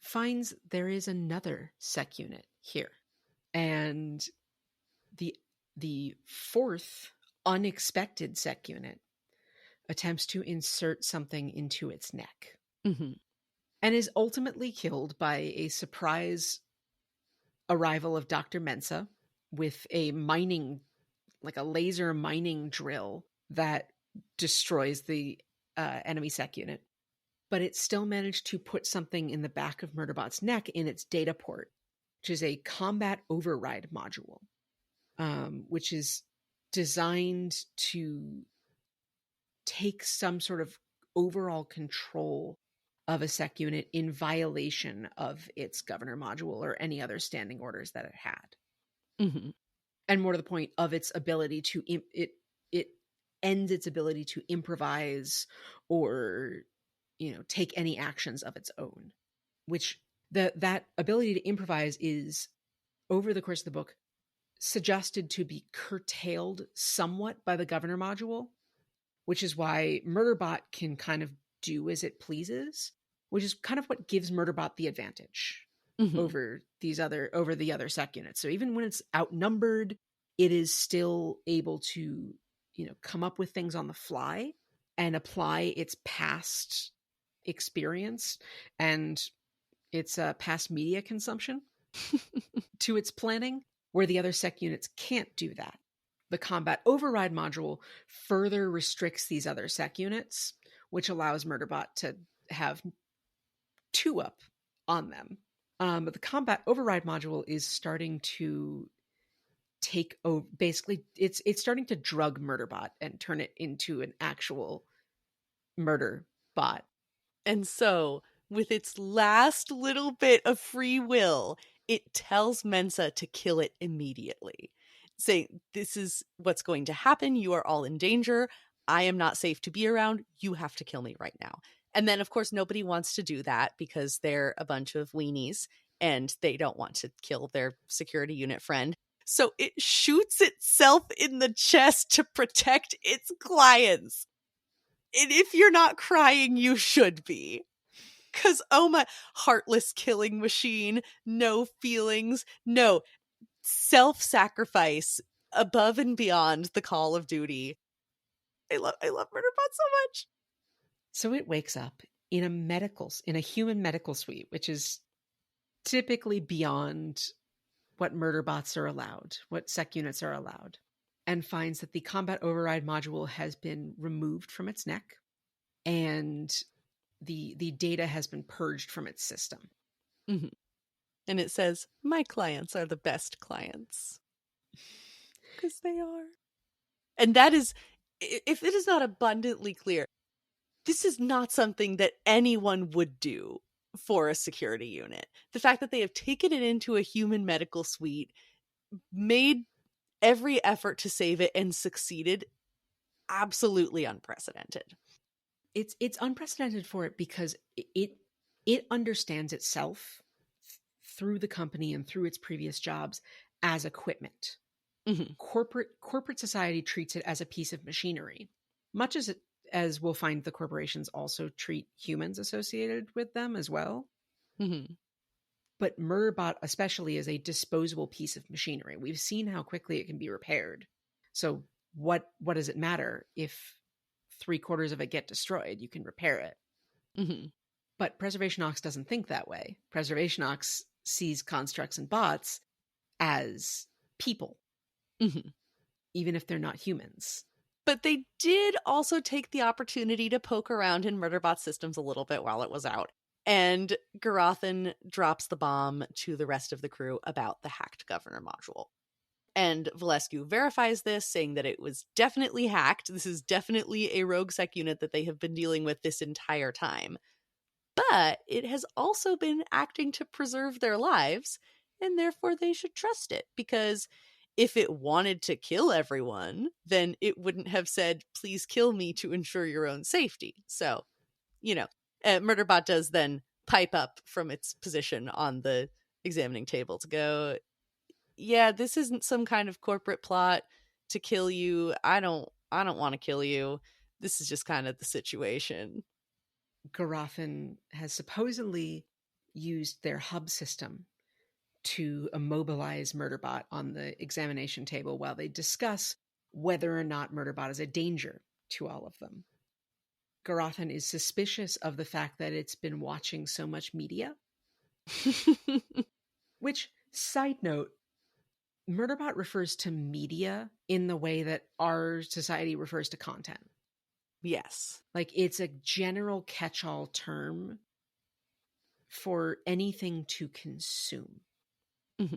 finds there is another sec unit here. And the 4th unexpected sec unit attempts to insert something into its neck. Mm-hmm. And is ultimately killed by a surprise arrival of Dr. Mensa with a laser mining drill that destroys the enemy sec unit. But it still managed to put something in the back of Murderbot's neck in its data port, which is a combat override module, which is designed to take some sort of overall control of a sec unit in violation of its governor module or any other standing orders that it had. Mm-hmm. And more to the point, of its ability to, it ends its ability to improvise or, take any actions of its own, which that ability to improvise is, over the course of the book, suggested to be curtailed somewhat by the governor module, which is why Murderbot can kind of do as it pleases, which is kind of what gives Murderbot the advantage. over the other sec units. So even when it's outnumbered, it is still able to, come up with things on the fly and apply its past experience and its past media consumption to its planning, where the other sec units can't do that. The combat override module further restricts these other sec units, which allows Murderbot to have 2-up on them. But the combat override module is starting to take over. Basically, it's starting to drug Murderbot and turn it into an actual murder bot. And so, with its last little bit of free will, it tells Mensa to kill it immediately, saying, "This is what's going to happen. You are all in danger. I am not safe to be around. You have to kill me right now." And then, of course, nobody wants to do that because they're a bunch of weenies and they don't want to kill their security unit friend. So it shoots itself in the chest to protect its clients. And if you're not crying, you should be. Because, oh my, heartless killing machine, no feelings, no self-sacrifice above and beyond the call of duty. I love Murderbot so much. So it wakes up in a human medical suite, which is typically beyond what Murderbots are allowed, what sec units are allowed, and finds that the combat override module has been removed from its neck and the data has been purged from its system. Mm-hmm. And it says, "My clients are the best clients." Because they are. And that is, if it is not abundantly clear, this is not something that anyone would do for a security unit. The fact that they have taken it into a human medical suite, made every effort to save it, and succeeded, absolutely unprecedented. It's unprecedented for it because it understands itself through the company and through its previous jobs as equipment. Mm-hmm. Corporate society treats it as a piece of machinery, much as we'll find the corporations also treat humans associated with them as well. Mm-hmm. But Murderbot especially is a disposable piece of machinery. We've seen how quickly it can be repaired. So what does it matter if 3/4 of it get destroyed? You can repair it. Mm-hmm. But Preservation Ox doesn't think that way. Preservation Ox sees constructs and bots as people, Mm-hmm. even if they're not humans. But they did also take the opportunity to poke around in Murderbot's systems a little bit while it was out. And Garothan drops the bomb to the rest of the crew about the hacked governor module. And Valescu verifies this, saying that it was definitely hacked. This is definitely a rogue sec unit that they have been dealing with this entire time. But it has also been acting to preserve their lives, and therefore they should trust it. Because if it wanted to kill everyone, then it wouldn't have said, "Please kill me to ensure your own safety." So, Murderbot does then pipe up from its position on the examining table to go, "Yeah, this isn't some kind of corporate plot to kill you. I don't want to kill you. This is just kind of the situation." Garothan has supposedly used their hub system to immobilize Murderbot on the examination table while they discuss whether or not Murderbot is a danger to all of them. Garothan is suspicious of the fact that it's been watching so much media. Which, side note, Murderbot refers to media in the way that our society refers to content. Yes. Like, it's a general catch-all term for anything to consume. Mm-hmm.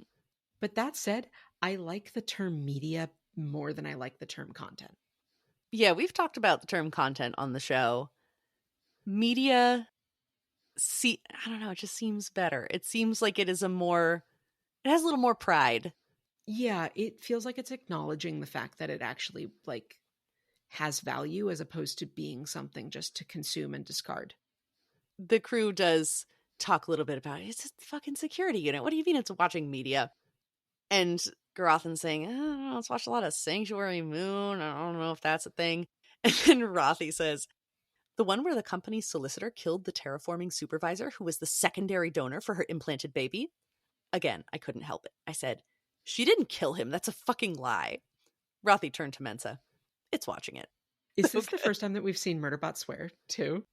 But that said, I like the term media more than I like the term content. Yeah, we've talked about the term content on the show. Media, I don't know, it just seems better. It seems like it has a little more pride. Yeah, it feels like it's acknowledging the fact that it actually, has value as opposed to being something just to consume and discard. The crew does talk a little bit about it. It's a fucking security unit. What do you mean it's watching media? And Garothan's saying, "I don't know, it's watched a lot of Sanctuary Moon. I don't know if that's a thing." And then Rothi says, The one where the company's solicitor killed the terraforming supervisor who was the secondary donor for her implanted baby? Again, I couldn't help it. I said, she didn't kill him. That's a fucking lie. Rothy turned to Mensa. It's watching it. Is this the first time that we've seen Murderbot swear, too?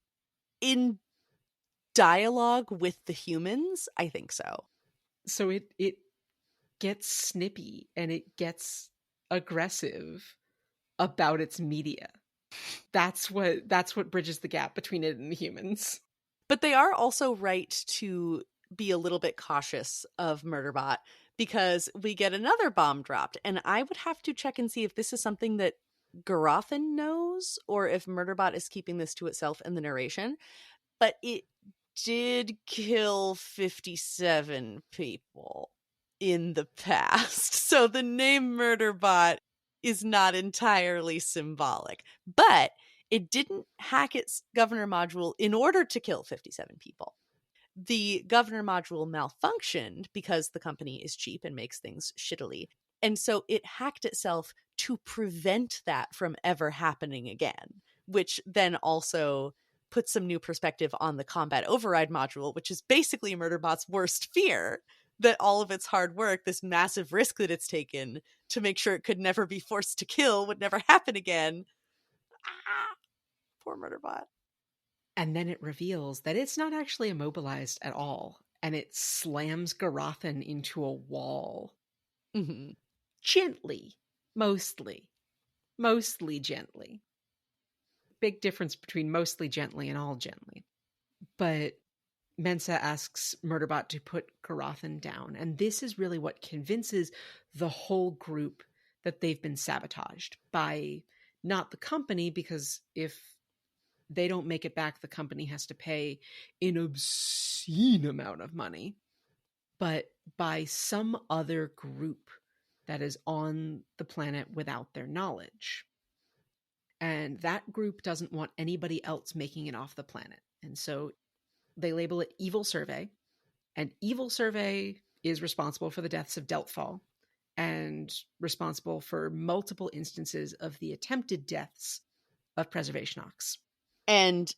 In dialogue with the humans, I think so. So it gets snippy and it gets aggressive about its media. That's what bridges the gap between it and the humans. But they are also right to be a little bit cautious of Murderbot because we get another bomb dropped. And I would have to check and see if this is something that Garothin knows or if Murderbot is keeping this to itself in the narration. But it did kill 57 people in the past. So the name Murderbot is not entirely symbolic. But it didn't hack its governor module in order to kill 57 people. The governor module malfunctioned because the company is cheap and makes things shittily. And so it hacked itself to prevent that from ever happening again, which then also puts some new perspective on the combat override module, which is basically Murderbot's worst fear, that all of its hard work, this massive risk that it's taken to make sure it could never be forced to kill, would never happen again. Ah, poor Murderbot. And then it reveals that it's not actually immobilized at all, and it slams Garothin into a wall. Mm-hmm. Gently. Mostly gently. Big difference between mostly gently and all gently. But Mensa asks Murderbot to put Garothin down, and this is really what convinces the whole group that they've been sabotaged by not the company, because if they don't make it back, the company has to pay an obscene amount of money, but by some other group that is on the planet without their knowledge. And that group doesn't want anybody else making it off the planet. And so they label it Evil Survey. And Evil Survey is responsible for the deaths of Deltfall and responsible for multiple instances of the attempted deaths of Preservation Ox. And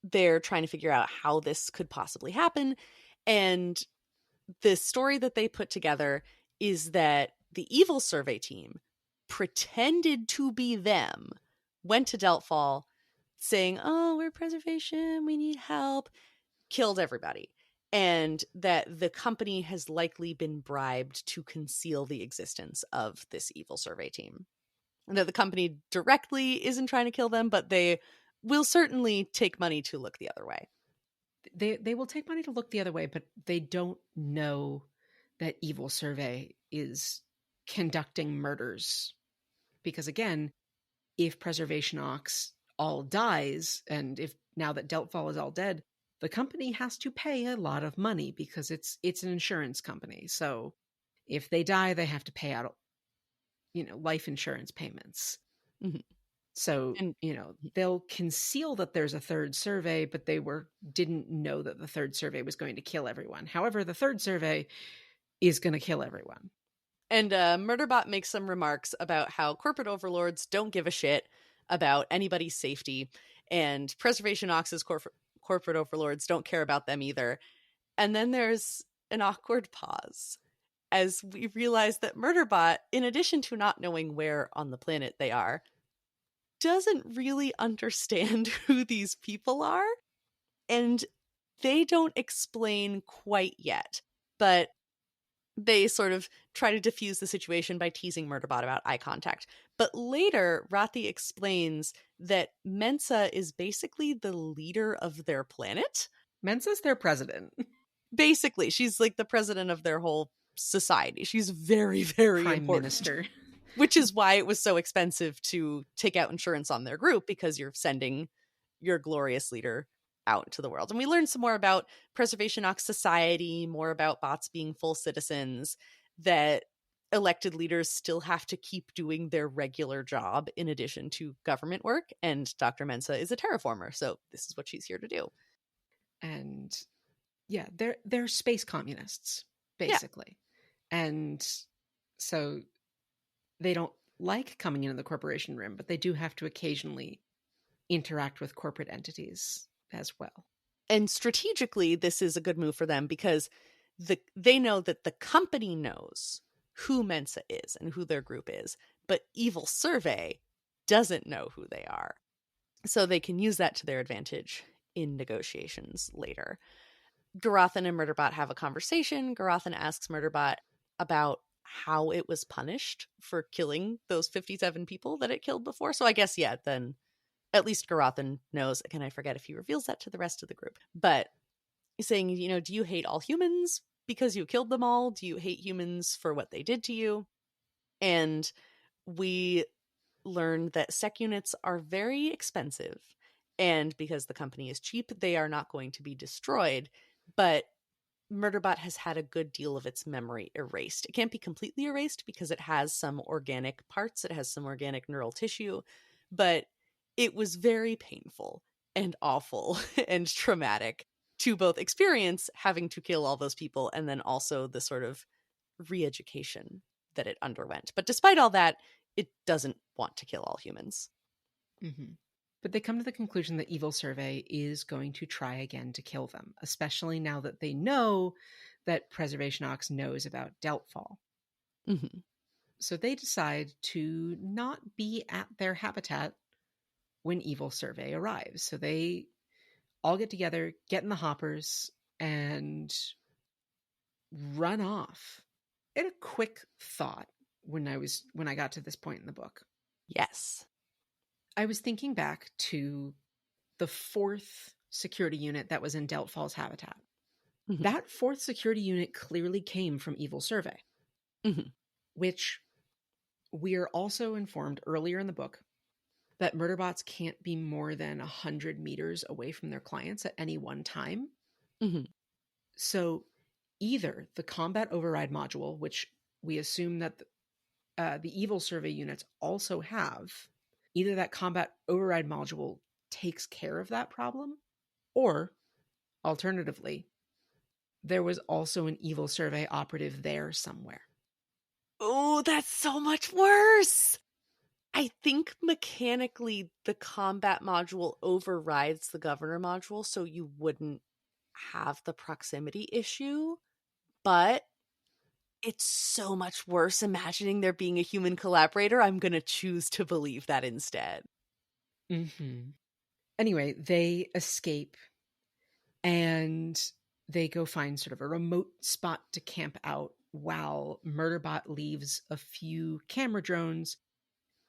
they're trying to figure out how this could possibly happen. And the story that they put together is that the Evil Survey team pretended to be them, went to Deltfall saying, oh, we're preservation, we need help, killed everybody. And that the company has likely been bribed to conceal the existence of this Evil Survey team. And that the company directly isn't trying to kill them, but they will certainly take money to look the other way. They will take money to look the other way, but they don't know that Evil Survey is conducting murders. Because again, if Preservation Ox all dies, and if now that Deltfall is all dead, the company has to pay a lot of money because it's an insurance company. So if they die, they have to pay out, life insurance payments. Mm-hmm. So, they'll conceal that there's a third survey, but they didn't know that the third survey was going to kill everyone. However, the third survey is going to kill everyone. And Murderbot makes some remarks about how corporate overlords don't give a shit about anybody's safety, and Preservation Ox's corporate overlords don't care about them either. And then there's an awkward pause as we realize that Murderbot, in addition to not knowing where on the planet they are, doesn't really understand who these people are, and they don't explain quite yet, but they sort of try to diffuse the situation by teasing Murderbot about eye contact. But later, Rothy explains that Mensa is basically the leader of their planet. Mensa's their president. Basically, she's like the president of their whole society. She's very, very Prime important. Minister. Which is why it was so expensive to take out insurance on their group, because you're sending your glorious leader out into the world. And we learned some more about Preservation Ox society, more about bots being full citizens, that elected leaders still have to keep doing their regular job in addition to government work. And Dr. Mensa is a terraformer, so this is what she's here to do. And yeah, they're space communists, basically. Yeah. And so they don't like coming into the corporation room, but they do have to occasionally interact with corporate entities as well. And strategically, this is a good move for them because they know that the company knows who Mensa is and who their group is, but Evil Survey doesn't know who they are. So they can use that to their advantage in negotiations later. Garothan and Murderbot have a conversation. Garothan asks Murderbot about how it was punished for killing those 57 people that it killed before. So I guess, yeah, then at least Garothan knows. Again, I forget if he reveals that to the rest of the group. But he's saying, you know, do you hate all humans because you killed them all? Do you hate humans for what they did to you? And we learned that sec units are very expensive. And because the company is cheap, they are not going to be destroyed. But Murderbot has had a good deal of its memory erased. It can't be completely erased because it has some organic parts, it has some organic neural tissue, but it was very painful and awful and traumatic to both experience having to kill all those people and then also the sort of re-education that it underwent. But despite all that, it doesn't want to kill all humans. Mm-hmm. But they come to the conclusion that Evil Survey is going to try again to kill them, especially now that they know that Preservation Ox knows about Deltfall. Mm-hmm. So they decide to not be at their habitat when Evil Survey arrives. So they all get together, get in the hoppers, and run off. And a quick thought when I got to this point in the book. Yes. I was thinking back to the 4th security unit that was in Deltfall's habitat. Mm-hmm. That 4th security unit clearly came from Evil Survey, mm-hmm. which we are also informed earlier in the book that Murderbots can't be more than 100 meters away from their clients at any one time. Mm-hmm. So either the combat override module, which we assume that the Evil Survey units also have, either that combat override module takes care of that problem, or alternatively, there was also an Evil Survey operative there somewhere. Oh, that's so much worse. I think mechanically the combat module overrides the governor module, so you wouldn't have the proximity issue, but it's so much worse imagining there being a human collaborator. I'm going to choose to believe that instead. Mm-hmm. Anyway, they escape and they go find sort of a remote spot to camp out while Murderbot leaves a few camera drones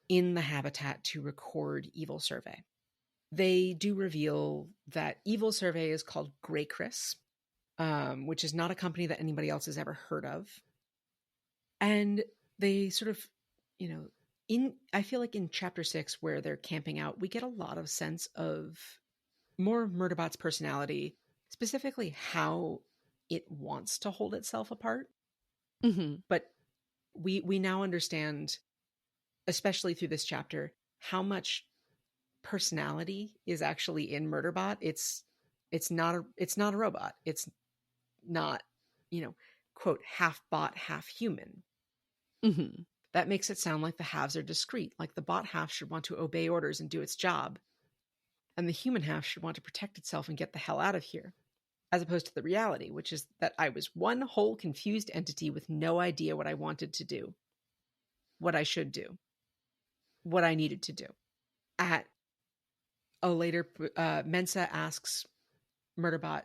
in the habitat to record Evil Survey. They do reveal that Evil Survey is called Grey Chris, which is not a company that anybody else has ever heard of. And they sort of, you know, I feel like in chapter 6 where they're camping out, we get a lot of sense of more Murderbot's personality, specifically how it wants to hold itself apart. Mm-hmm. But we now understand, especially through this chapter, how much personality is actually in Murderbot. It's not a robot. It's not, you know, quote, half bot, half human. Mm-hmm. That makes it sound like the halves are discrete, like the bot half should want to obey orders and do its job, and the human half should want to protect itself and get the hell out of here, as opposed to the reality, which is that I was one whole confused entity with no idea what I wanted to do, what I should do, what I needed to do. At a later, Mensa asks Murderbot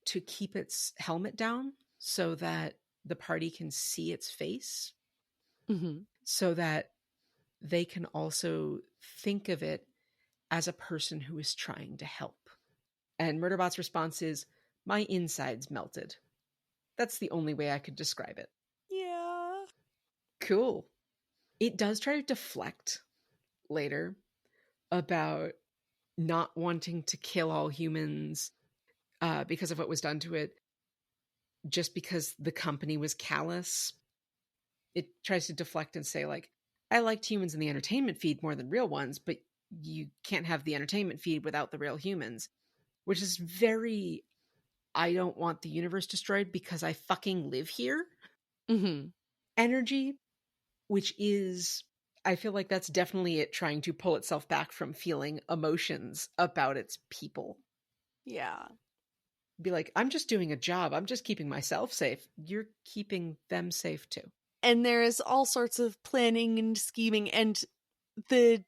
to keep its helmet down so that the party can see its face, mm-hmm. so that they can also think of it as a person who is trying to help. And Murderbot's response is, my insides melted. That's the only way I could describe it. Yeah. Cool. It does try to deflect later about not wanting to kill all humans because of what was done to it, just because the company was callous. It tries to deflect and say, like, I liked humans in the entertainment feed more than real ones, but you can't have the entertainment feed without the real humans, which is very, I don't want the universe destroyed because I fucking live here. Mm-hmm. Energy, which is, I feel like that's definitely it trying to pull itself back from feeling emotions about its people. Yeah. Be like, I'm just doing a job. I'm just keeping myself safe. You're keeping them safe too. And there is all sorts of planning and scheming, and the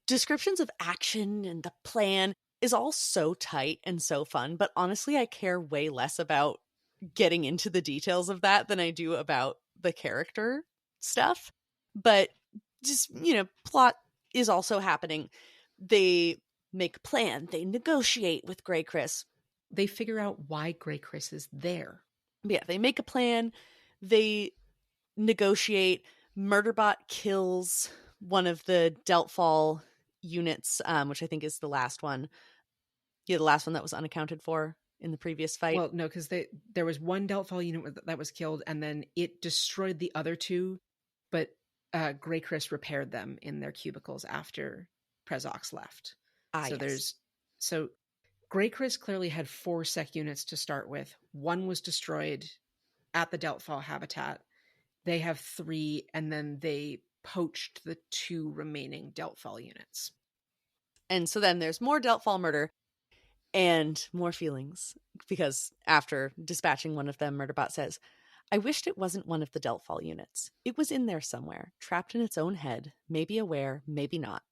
descriptions of action and the plan is all so tight and so fun. But honestly, I care way less about getting into the details of that than I do about the character stuff. But just, plot is also happening. They make a plan, they negotiate with Grey Chris. They figure out why Grey Chris is there. Yeah, they make a plan, they negotiate. Murderbot kills one of the Deltfall units, which I think is the last one. Yeah, the last one that was unaccounted for in the previous fight. Well, no, because there was one Deltfall unit that was killed, and then it destroyed the other two, but Grey Chris repaired them in their cubicles after Prezox left. So Grey Chris clearly had 4 sec units to start with. One was destroyed at the Deltfall habitat. They have 3, and then they poached the 2 remaining Deltfall units. And so then there's more Deltfall murder and more feelings, because after dispatching one of them, Murderbot says, I wished it wasn't one of the Deltfall units. It was in there somewhere, trapped in its own head, maybe aware, maybe not.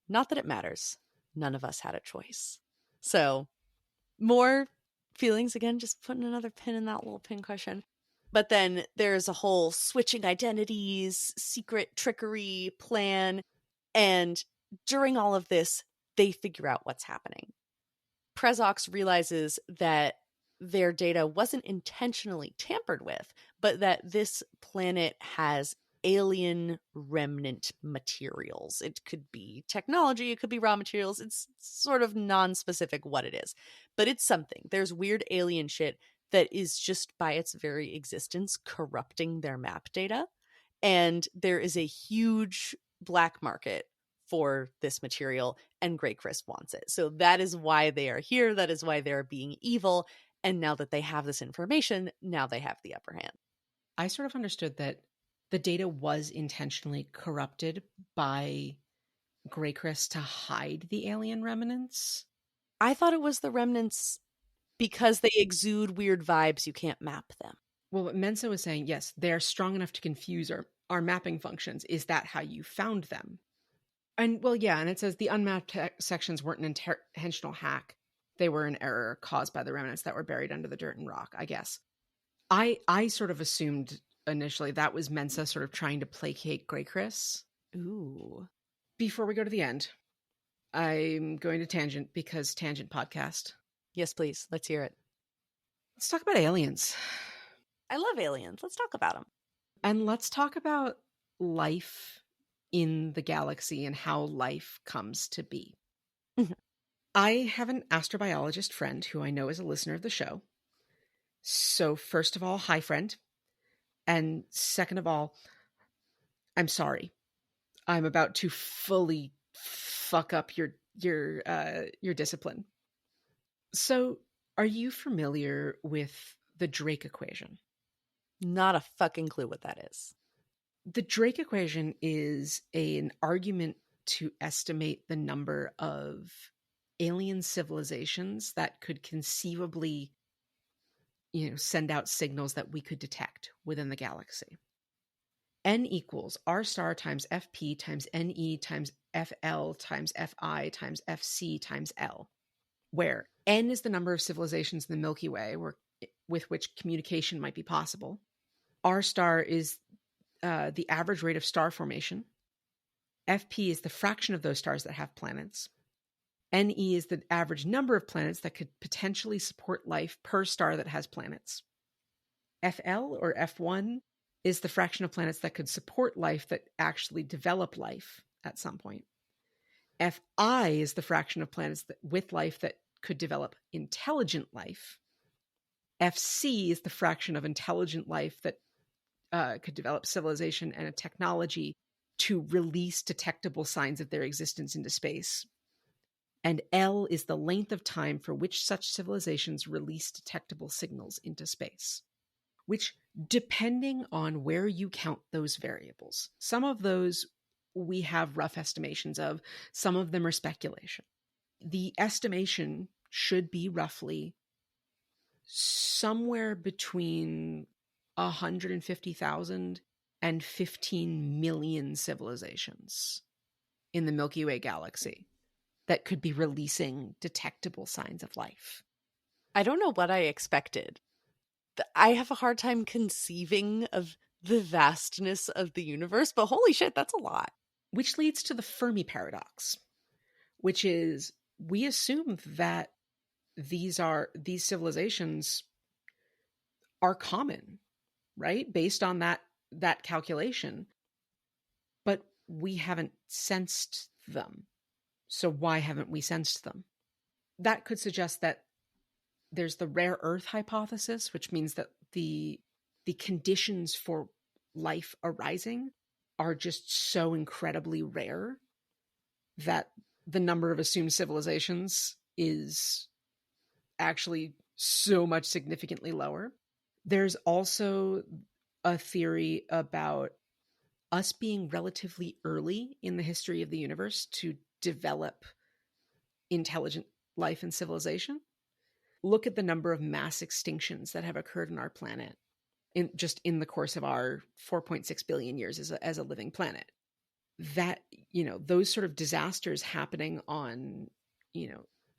Not that it matters. None of us had a choice. So, more feelings, again, just putting another pin in that little pin cushion. But then there's a whole switching identities, secret trickery plan, and during all of this, they figure out what's happening. Prezox realizes that their data wasn't intentionally tampered with, but that this planet has alien remnant materials. It could be technology, it could be raw materials. It's sort of non-specific what it is, but it's something. There's weird alien shit that is just by its very existence corrupting their map data. And there is a huge black market for this material, and Grey Chris wants it. So that is why they are here. That is why they're being evil. And now that they have this information, now they have the upper hand. I sort of understood that the data was intentionally corrupted by Grey Chris to hide the alien remnants. I thought it was the remnants because they exude weird vibes. You can't map them. Well, what Mensa was saying, yes, they're strong enough to confuse our mapping functions. Is that how you found them? And well, yeah, and it says the unmapped sections weren't an intentional hack. They were an error caused by the remnants that were buried under the dirt and rock, I guess. I sort of assumed initially that was Mensa sort of trying to placate Grey Chris. Ooh. Before we go to the end, I'm going to tangent because tangent podcast. Yes, please. Let's hear it. Let's talk about aliens. I love aliens. Let's talk about them. And let's talk about life in the galaxy and how life comes to be. Mm-hmm. I have an astrobiologist friend who I know is a listener of the show. So first of all, hi friend. And second of all, I'm sorry. I'm about to fully fuck up your discipline. So, are you familiar with the Drake equation? Not a fucking clue what that is. The Drake equation is an argument to estimate the number of alien civilizations that could conceivably, send out signals that we could detect within the galaxy. N equals R star times FP times NE times FL times FI times FC times L, where N is the number of civilizations in the Milky Way with which communication might be possible. R star is the average rate of star formation. FP is the fraction of those stars that have planets. NE is the average number of planets that could potentially support life per star that has planets. FL or F1 is the fraction of planets that could support life that actually develop life at some point. Fi is the fraction of planets with life that could develop intelligent life. FC is the fraction of intelligent life that could develop civilization and a technology to release detectable signs of their existence into space. And L is the length of time for which such civilizations release detectable signals into space, which, depending on where you count those variables, some of those we have rough estimations of. Some of them are speculation. The estimation should be roughly somewhere between 150,000 and 15 million civilizations in the Milky Way galaxy that could be releasing detectable signs of life. I don't know what I expected. I have a hard time conceiving of the vastness of the universe, but holy shit, that's a lot. Which leads to the Fermi paradox, which is we assume that these civilizations are common, right? Based on that calculation. But we haven't sensed them. So why haven't we sensed them? That could suggest that there's the rare earth hypothesis, which means that the conditions for life arising are just so incredibly rare that the number of assumed civilizations is actually so much significantly lower. There's also a theory about us being relatively early in the history of the universe to develop intelligent life and civilization. Look at the number of mass extinctions that have occurred on our planet in the course of our 4.6 billion years as a living planet. That, those sort of disasters happening on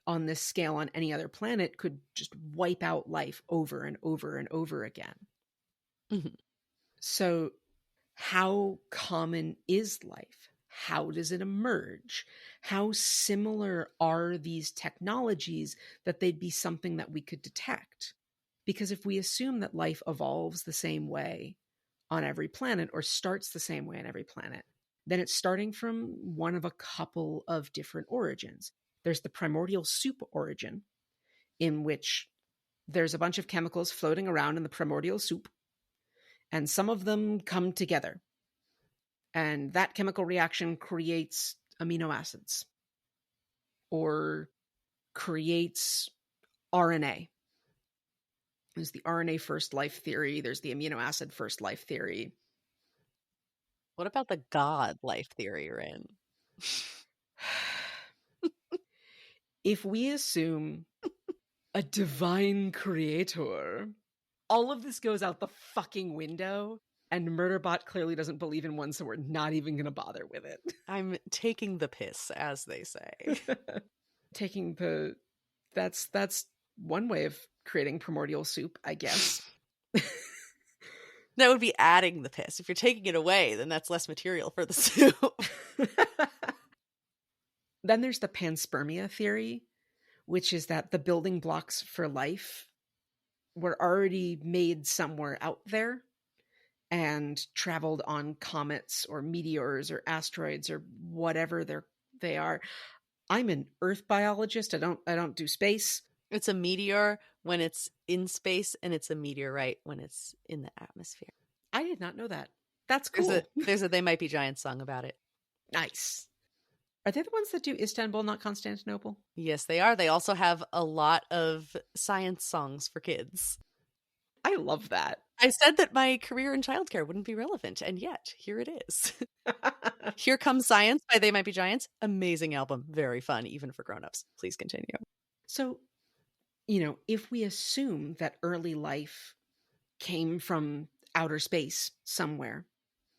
this scale on any other planet could just wipe out life over and over and over again. Mm-hmm. So how common is life? How does it emerge? How similar are these technologies that they'd be something that we could detect? Because if we assume that life evolves the same way on every planet or starts the same way on every planet, then it's starting from one of a couple of different origins. There's the primordial soup origin, in which there's a bunch of chemicals floating around in the primordial soup, and some of them come together. And that chemical reaction creates amino acids or creates RNA. There's the RNA first life theory. There's the amino acid first life theory. What about the God life theory, Ryn? If we assume a divine creator, all of this goes out the fucking window. And Murderbot clearly doesn't believe in one, so we're not even going to bother with it. I'm taking the piss, as they say. That's one way of creating primordial soup, I guess. That would be adding the piss. If you're taking it away, then that's less material for the soup. Then there's the panspermia theory, which is that the building blocks for life were already made somewhere out there and traveled on comets or meteors or asteroids or whatever they are. I'm an earth biologist. I don't do space. It's a meteor when it's in space, and it's a meteorite when it's in the atmosphere. I did not know that. That's cool. There's a They Might Be Giants song about it. Nice. Are they the ones that do Istanbul, not Constantinople? Yes, they are. They also have a lot of science songs for kids. I love that. I said that my career in childcare wouldn't be relevant, and yet here it is. Here Comes Science by They Might Be Giants. Amazing album. Very fun, even for grown-ups. Please continue. So, if we assume that early life came from outer space somewhere,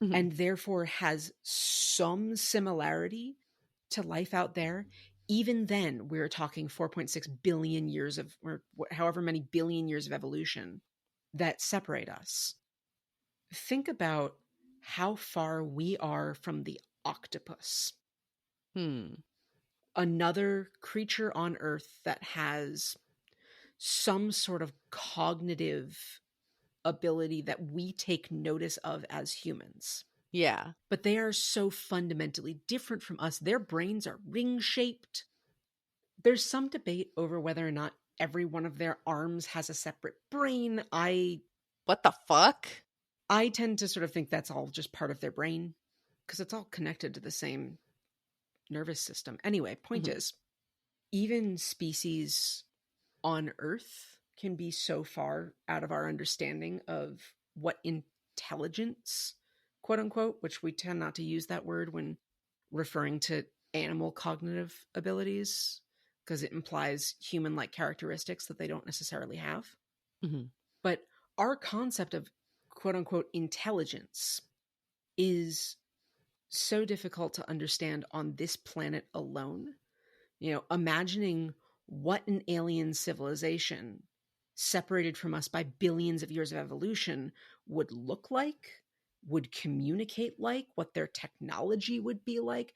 mm-hmm. and therefore has some similarity to life out there, even then we're talking 4.6 billion years of, or however many billion years of evolution that separate us. Think about how far we are from the octopus. Another creature on Earth that has some sort of cognitive ability that we take notice of as humans. Yeah. But they are so fundamentally different from us. Their brains are ring-shaped. There's some debate over whether or not every one of their arms has a separate brain. What the fuck? I tend to sort of think that's all just part of their brain because it's all connected to the same nervous system. Anyway, point is, even species on Earth can be so far out of our understanding of what intelligence, quote unquote, which we tend not to use that word when referring to animal cognitive abilities because it implies human-like characteristics that they don't necessarily have. Mm-hmm. But our concept of quote-unquote intelligence is so difficult to understand on this planet alone. Imagining what an alien civilization separated from us by billions of years of evolution would look like, would communicate like, what their technology would be like,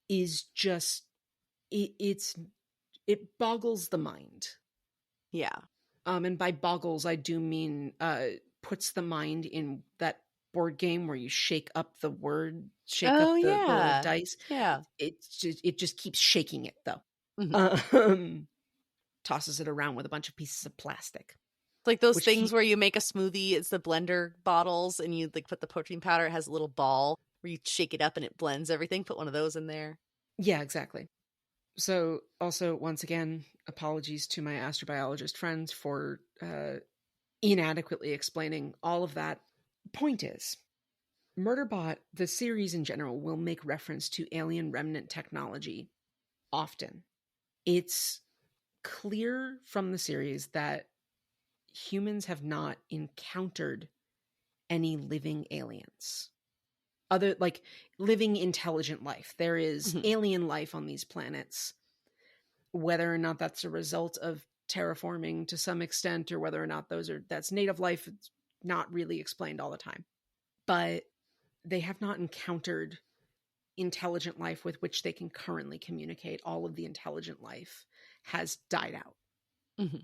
is just it boggles the mind. Yeah. And by boggles, I do mean puts the mind in that board game where you shake up the the dice. Yeah. It just keeps shaking it though. Mm-hmm. Tosses it around with a bunch of pieces of plastic. It's like those things where you make a smoothie, it's the blender bottles, and you like put the protein powder, it has a little ball where you shake it up and it blends everything. Put one of those in there. Yeah, exactly. So also, once again, apologies to my astrobiologist friends for inadequately explaining all of that. Point is, Murderbot, the series in general, will make reference to alien remnant technology often. It's clear from the series that humans have not encountered any living aliens. Other, like, living intelligent life. There is alien life on these planets. Whether or not that's a result of terraforming to some extent, or whether or not that's native life, it's not really explained all the time. But they have not encountered intelligent life with which they can currently communicate. All of the intelligent life has died out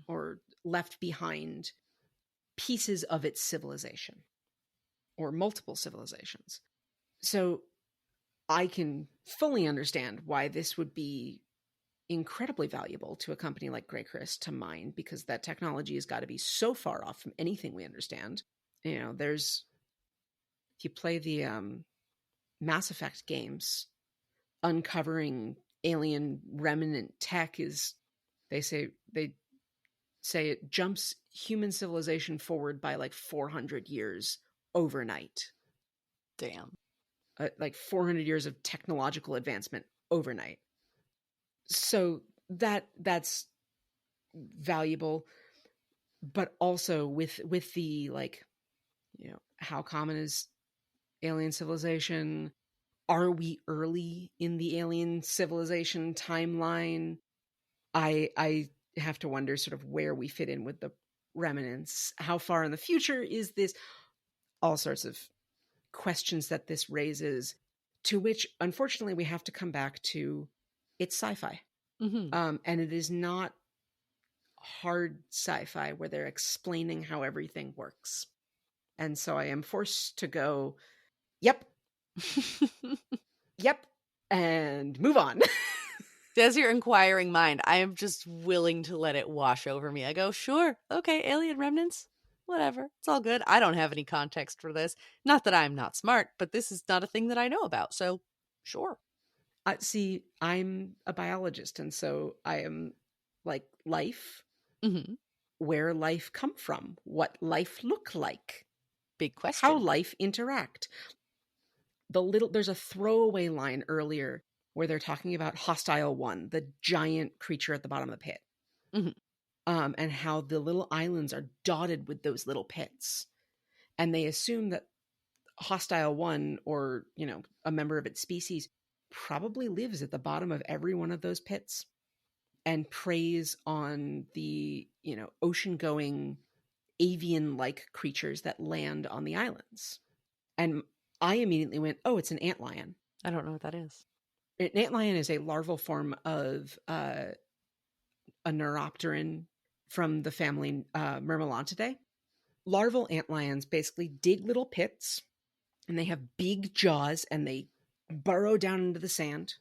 or left behind pieces of its civilization or multiple civilizations. So I can fully understand why this would be incredibly valuable to a company like Greycrest to mine, because that technology has got to be so far off from anything we understand. If you play the Mass Effect games, uncovering alien remnant tech is, they say it jumps human civilization forward by like 400 years overnight. Damn. Like 400 years of technological advancement overnight. So that's valuable, but also with the, like, how common is alien civilization? Are we early in the alien civilization timeline? I have to wonder sort of where we fit in with the remnants. How far in the future is this? All sorts of questions that this raises, to which unfortunately we have to come back to, it's sci-fi. And it is not hard sci-fi where they're explaining how everything works. And so I am forced to go, yep, yep, and move on. As your inquiring mind, I am just willing to let it wash over me. I go, sure, okay, alien remnants, whatever, it's all good. I don't have any context for this. Not that I'm not smart, but this is not a thing that I know about, so sure. See, I'm a biologist, and so I am like, life, where life come from, what life look like, big question, how life interact. There's a throwaway line earlier where they're talking about Hostile One, the giant creature at the bottom of the pit, and how the little islands are dotted with those little pits, and they assume that Hostile One, or a member of its species, probably lives at the bottom of every one of those pits and preys on the ocean-going avian-like creatures that land on the islands. And I immediately went, oh, it's an antlion. I don't know what that is. An antlion is a larval form of a neuropteran from the family Myrmelantidae. Larval antlions basically dig little pits, and they have big jaws, and they burrow down into the sand.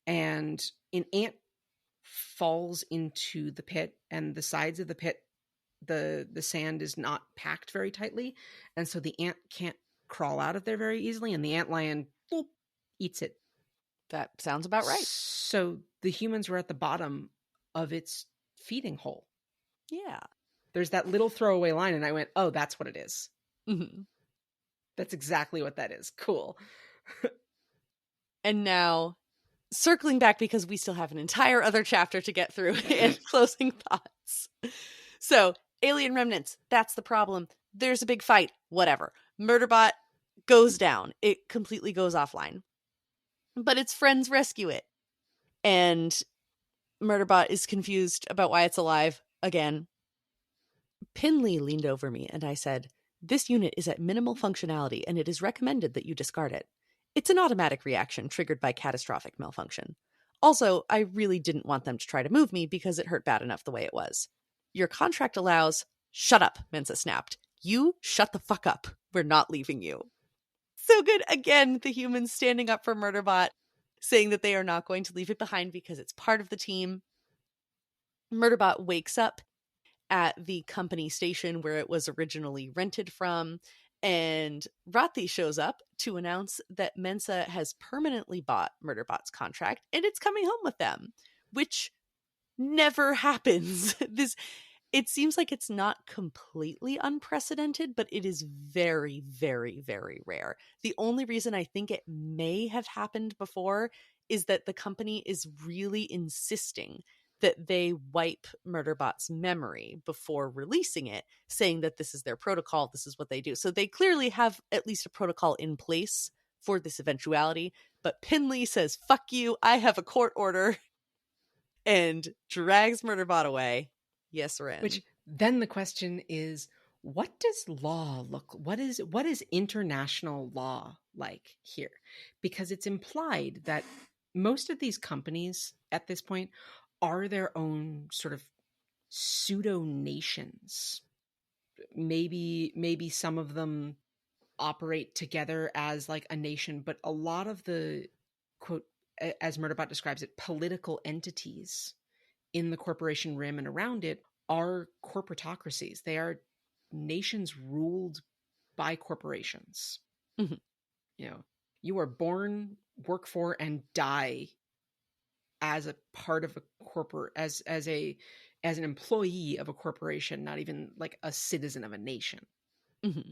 And an ant falls into the pit, and the sides of the pit, the sand is not packed very tightly, and so the ant can't crawl out of there very easily, and the antlion eats it. That sounds about right. So the humans were at the bottom of its feeding hole. Yeah. There's that little throwaway line, and I went, oh, that's what it is. That's exactly what that is. Cool. And now, circling back because we still have an entire other chapter to get through and closing thoughts. So, alien remnants, that's the problem. There's a big fight, whatever. Murderbot goes down. It completely goes offline. But its friends rescue it. And Murderbot is confused about why it's alive again. Pinley leaned over me and I said, "This unit is at minimal functionality and it is recommended that you discard it. It's an automatic reaction triggered by catastrophic malfunction. Also, I really didn't want them to try to move me because it hurt bad enough the way it was. Your contract allows—" "Shut up," Mensa snapped. "You shut the fuck up. We're not leaving you." So good. Again, the humans standing up for Murderbot, saying that they are not going to leave it behind because it's part of the team. Murderbot wakes up at the company station where it was originally rented from, and Rathi shows up to announce that Mensa has permanently bought Murderbot's contract and it's coming home with them, which never happens. It seems like it's not completely unprecedented, but it is very, very, very rare. The only reason I think it may have happened before is that the company is really insisting that they wipe Murderbot's memory before releasing it, saying that this is their protocol, this is what they do. So they clearly have at least a protocol in place for this eventuality, but Pinley says, "Fuck you, I have a court order," and drags Murderbot away. Yes, Ryn. Which then the question is, what does law look? What is international law like here? Because it's implied that most of these companies at this point are their own sort of pseudo nations. Maybe some of them operate together as like a nation, but a lot of the, quote, as Murderbot describes it, political entities in the corporation rim and around it are corporatocracies. They are nations ruled by corporations. Mm-hmm. You know, you are born, work for, and die as a part of a corporate, as an employee of a corporation, not even like a citizen of a nation. Mm-hmm.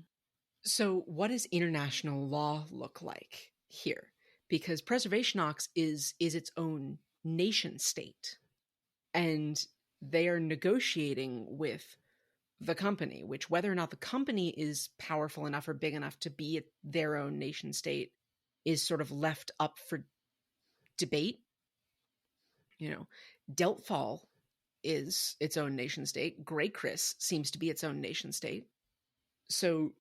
So what does international law look like here? Because Preservation Ox is its own nation state, and they are negotiating with the company, which, whether or not the company is powerful enough or big enough to be their own nation state, is sort of left up for debate. You know, Deltfall is its own nation state. Grey Chris seems to be its own nation state. So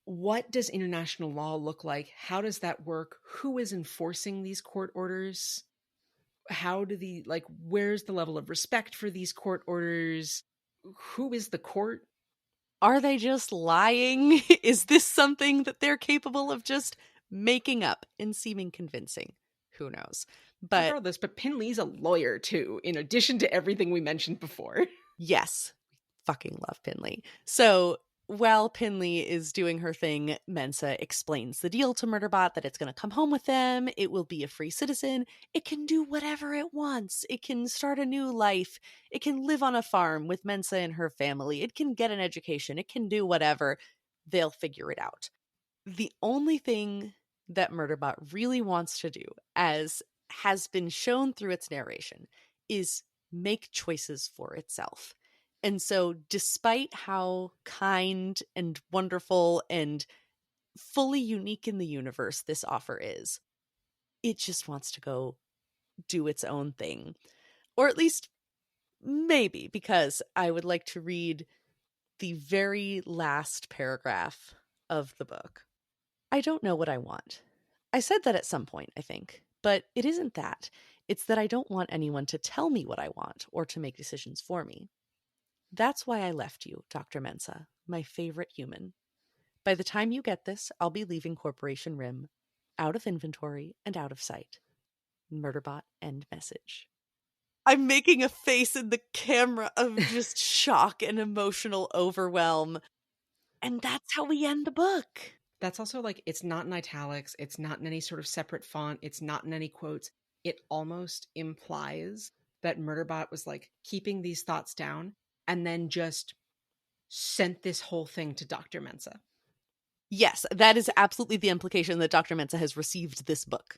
what does international law look like? How does that work? Who is enforcing these court orders? How do where's the level of respect for these court orders? Who is the court? Are they just lying? Is this something that they're capable of just making up and seeming convincing? Who knows? But regardless, but Pinley's a lawyer too, in addition to everything we mentioned before. Yes. Fucking love Pinley. So while Pinley is doing her thing, Mensa explains the deal to Murderbot, that it's going to come home with them. It will be a free citizen. It can do whatever it wants. It can start a new life. It can live on a farm with Mensa and her family. It can get an education. It can do whatever. They'll figure it out. The only thing that Murderbot really wants to do, as has been shown through its narration, is make choices for itself. And so, despite how kind and wonderful and fully unique in the universe this offer is, it just wants to go do its own thing. Or at least, maybe, because I would like to read the very last paragraph of the book. "I don't know what I want. I said that at some point, I think. But it isn't that. It's that I don't want anyone to tell me what I want or to make decisions for me. That's why I left you, Dr. Mensa, my favorite human. By the time you get this, I'll be leaving Corporation Rim, out of inventory and out of sight. Murderbot, end message." I'm making a face in the camera of just shock and emotional overwhelm. And that's how we end the book. That's also it's not in italics. It's not in any sort of separate font. It's not in any quotes. It almost implies that Murderbot was keeping these thoughts down and then just sent this whole thing to Dr. Mensa. Yes, that is absolutely the implication, that Dr. Mensa has received this book.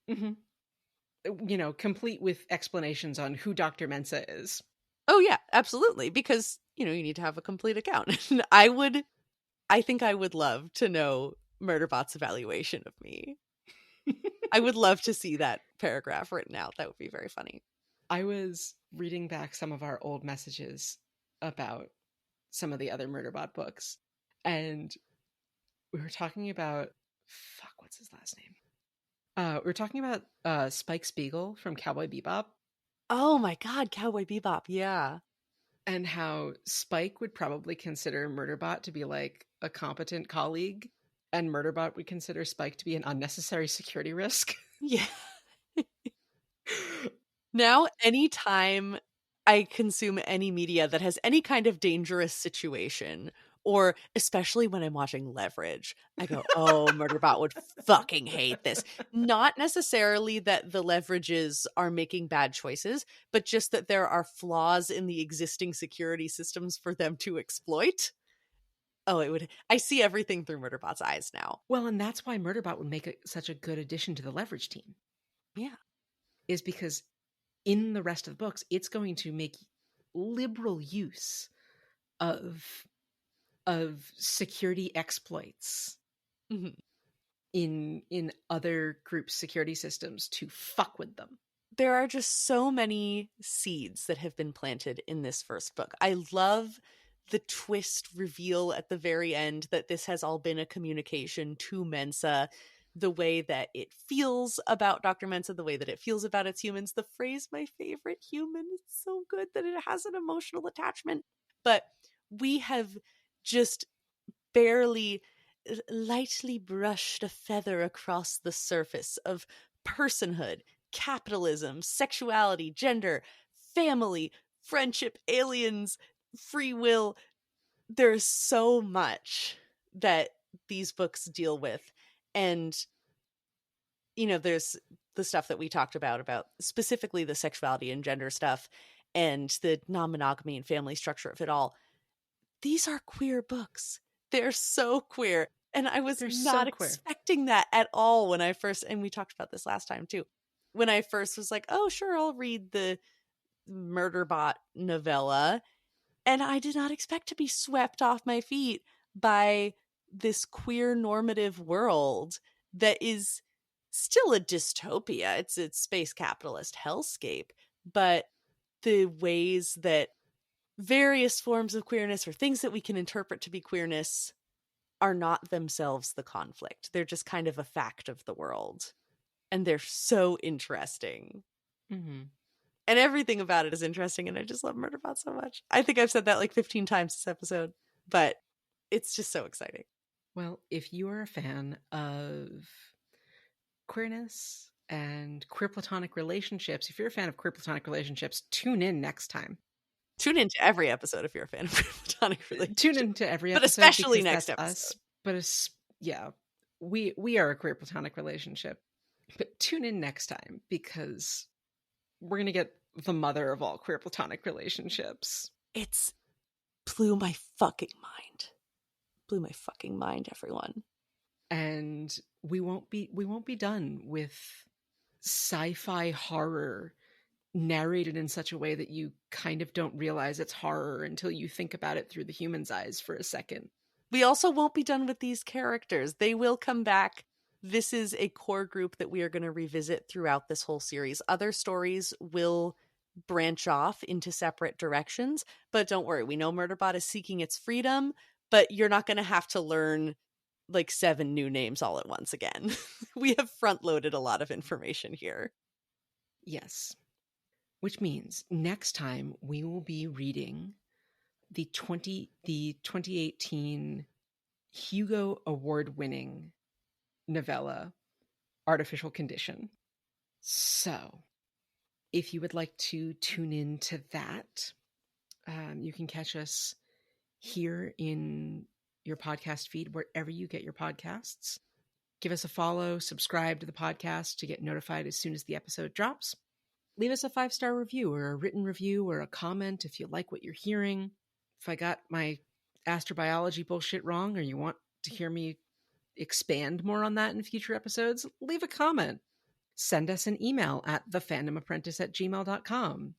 Mm-hmm. Complete with explanations on who Dr. Mensa is. Oh yeah, absolutely. Because, you need to have a complete account. I think I would love to know Murderbot's evaluation of me. I would love to see that paragraph written out. That would be very funny. I was reading back some of our old messages about some of the other Murderbot books, and we were talking about what's his last name? We were talking about Spike Spiegel from Cowboy Bebop. Oh my god, Cowboy Bebop, yeah. And how Spike would probably consider Murderbot to be like a competent colleague, and Murderbot would consider Spike to be an unnecessary security risk. Yeah. Now, anytime I consume any media that has any kind of dangerous situation, or especially when I'm watching Leverage, I go, oh, Murderbot would fucking hate this. Not necessarily that the Leverages are making bad choices, but just that there are flaws in the existing security systems for them to exploit. Oh, I see everything through Murderbot's eyes now. Well, and that's why Murderbot would make such a good addition to the Leverage team. Yeah. Is because in the rest of the books, it's going to make liberal use of security exploits in other groups' security systems to fuck with them. There are just so many seeds that have been planted in this first book. I love the twist reveal at the very end that this has all been a communication to Mensa, the way that it feels about Dr. Mensa, the way that it feels about its humans. The phrase, my favorite human, is so good that it has an emotional attachment. But we have just barely lightly brushed a feather across the surface of personhood, capitalism, sexuality, gender, family, friendship, aliens, free will. There's so much that these books deal with. And, there's the stuff that we talked about specifically the sexuality and gender stuff and the non-monogamy and family structure of it all. These are queer books. They're so queer. And I was not expecting that at all when I first, and we talked about this last time too, when I first was like, oh, sure, I'll read the Murderbot novella. And I did not expect to be swept off my feet by this queer normative world that is still a dystopia. It's a space capitalist hellscape, but the ways that various forms of queerness or things that we can interpret to be queerness are not themselves the conflict. They're just kind of a fact of the world. And they're so interesting. Mm-hmm. And everything about it is interesting. And I just love Murderbot so much. I think I've said that like 15 times this episode, but it's just so exciting. Well, if you are a fan of queerness and queer platonic relationships, if you're a fan of queer platonic relationships, tune in next time. Tune into every episode if you're a fan of queer platonic relationships. Tune into every episode, but especially next episode. Us. But yeah, we are a queer platonic relationship. But tune in next time because we're gonna get the mother of all queer platonic relationships. It's blew my fucking mind. Blew my fucking mind, everyone. And we won't be done with sci-fi horror narrated in such a way that you kind of don't realize it's horror until you think about it through the human's eyes for a second. We also won't be done with these characters. They will come back. This is a core group that we are going to revisit throughout this whole series. Other stories will branch off into separate directions, but don't worry. We know Murderbot is seeking its freedom, but you're not going to have to learn like 7 new names all at once again. We have front-loaded a lot of information here. Yes. Which means next time we will be reading the 2018 Hugo Award-winning novella, Artificial Condition. So, if you would like to tune in to that, you can catch us here in your podcast feed, wherever you get your podcasts. Give us a follow, subscribe to the podcast to get notified as soon as the episode drops. Leave us a 5-star review or a written review or a comment if you like what you're hearing. If I got my astrobiology bullshit wrong or you want to hear me expand more on that in future episodes, leave a comment. Send us an email at thefandomapprentice@gmail.com.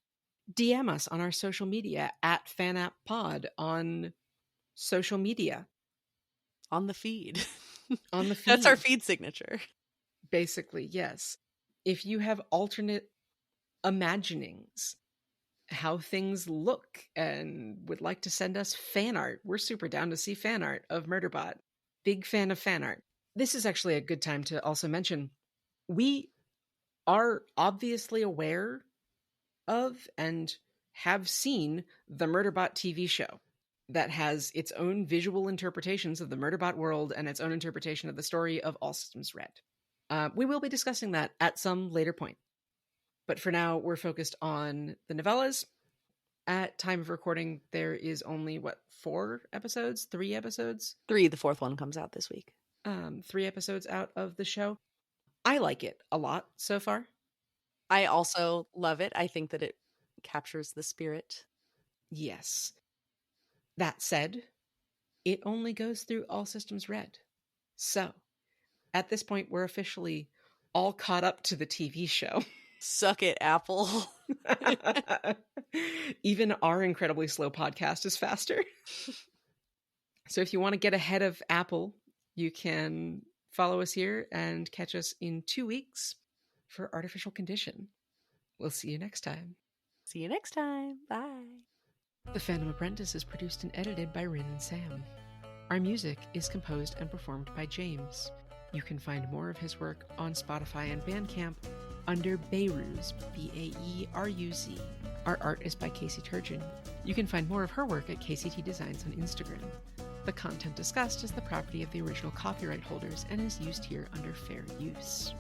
DM us on our social media at fanappod on social media. On the feed. On the feed. That's our feed signature. Basically, yes. If you have alternate imaginings, how things look, and would like to send us fan art, we're super down to see fan art of Murderbot. Big fan of fan art. This is actually a good time to also mention, we are obviously aware of and have seen the Murderbot TV show that has its own visual interpretations of the Murderbot world and its own interpretation of the story of All Systems Red. We will be discussing that at some later point. But for now, we're focused on the novellas. At time of recording, there is only, 4 episodes? 3 episodes? 3, the 4th one comes out this week. 3 episodes out of the show. I like it a lot so far. I also love it. I think that it captures the spirit. Yes. That said, it only goes through All Systems Red. So, at this point, we're officially all caught up to the TV show. Suck it, Apple. Even our incredibly slow podcast is faster. So if you want to get ahead of Apple, you can follow us here and catch us in 2 weeks for Artificial Condition. We'll see you next time. See you next time. Bye. The Phantom Apprentice is produced and edited by Ryn and Sam. Our music is composed and performed by James. You can find more of his work on Spotify and Bandcamp under Beiruz, Baeruz. Our art is by Casey Turgeon. You can find more of her work at KCT Designs on Instagram. The content discussed is the property of the original copyright holders and is used here under fair use.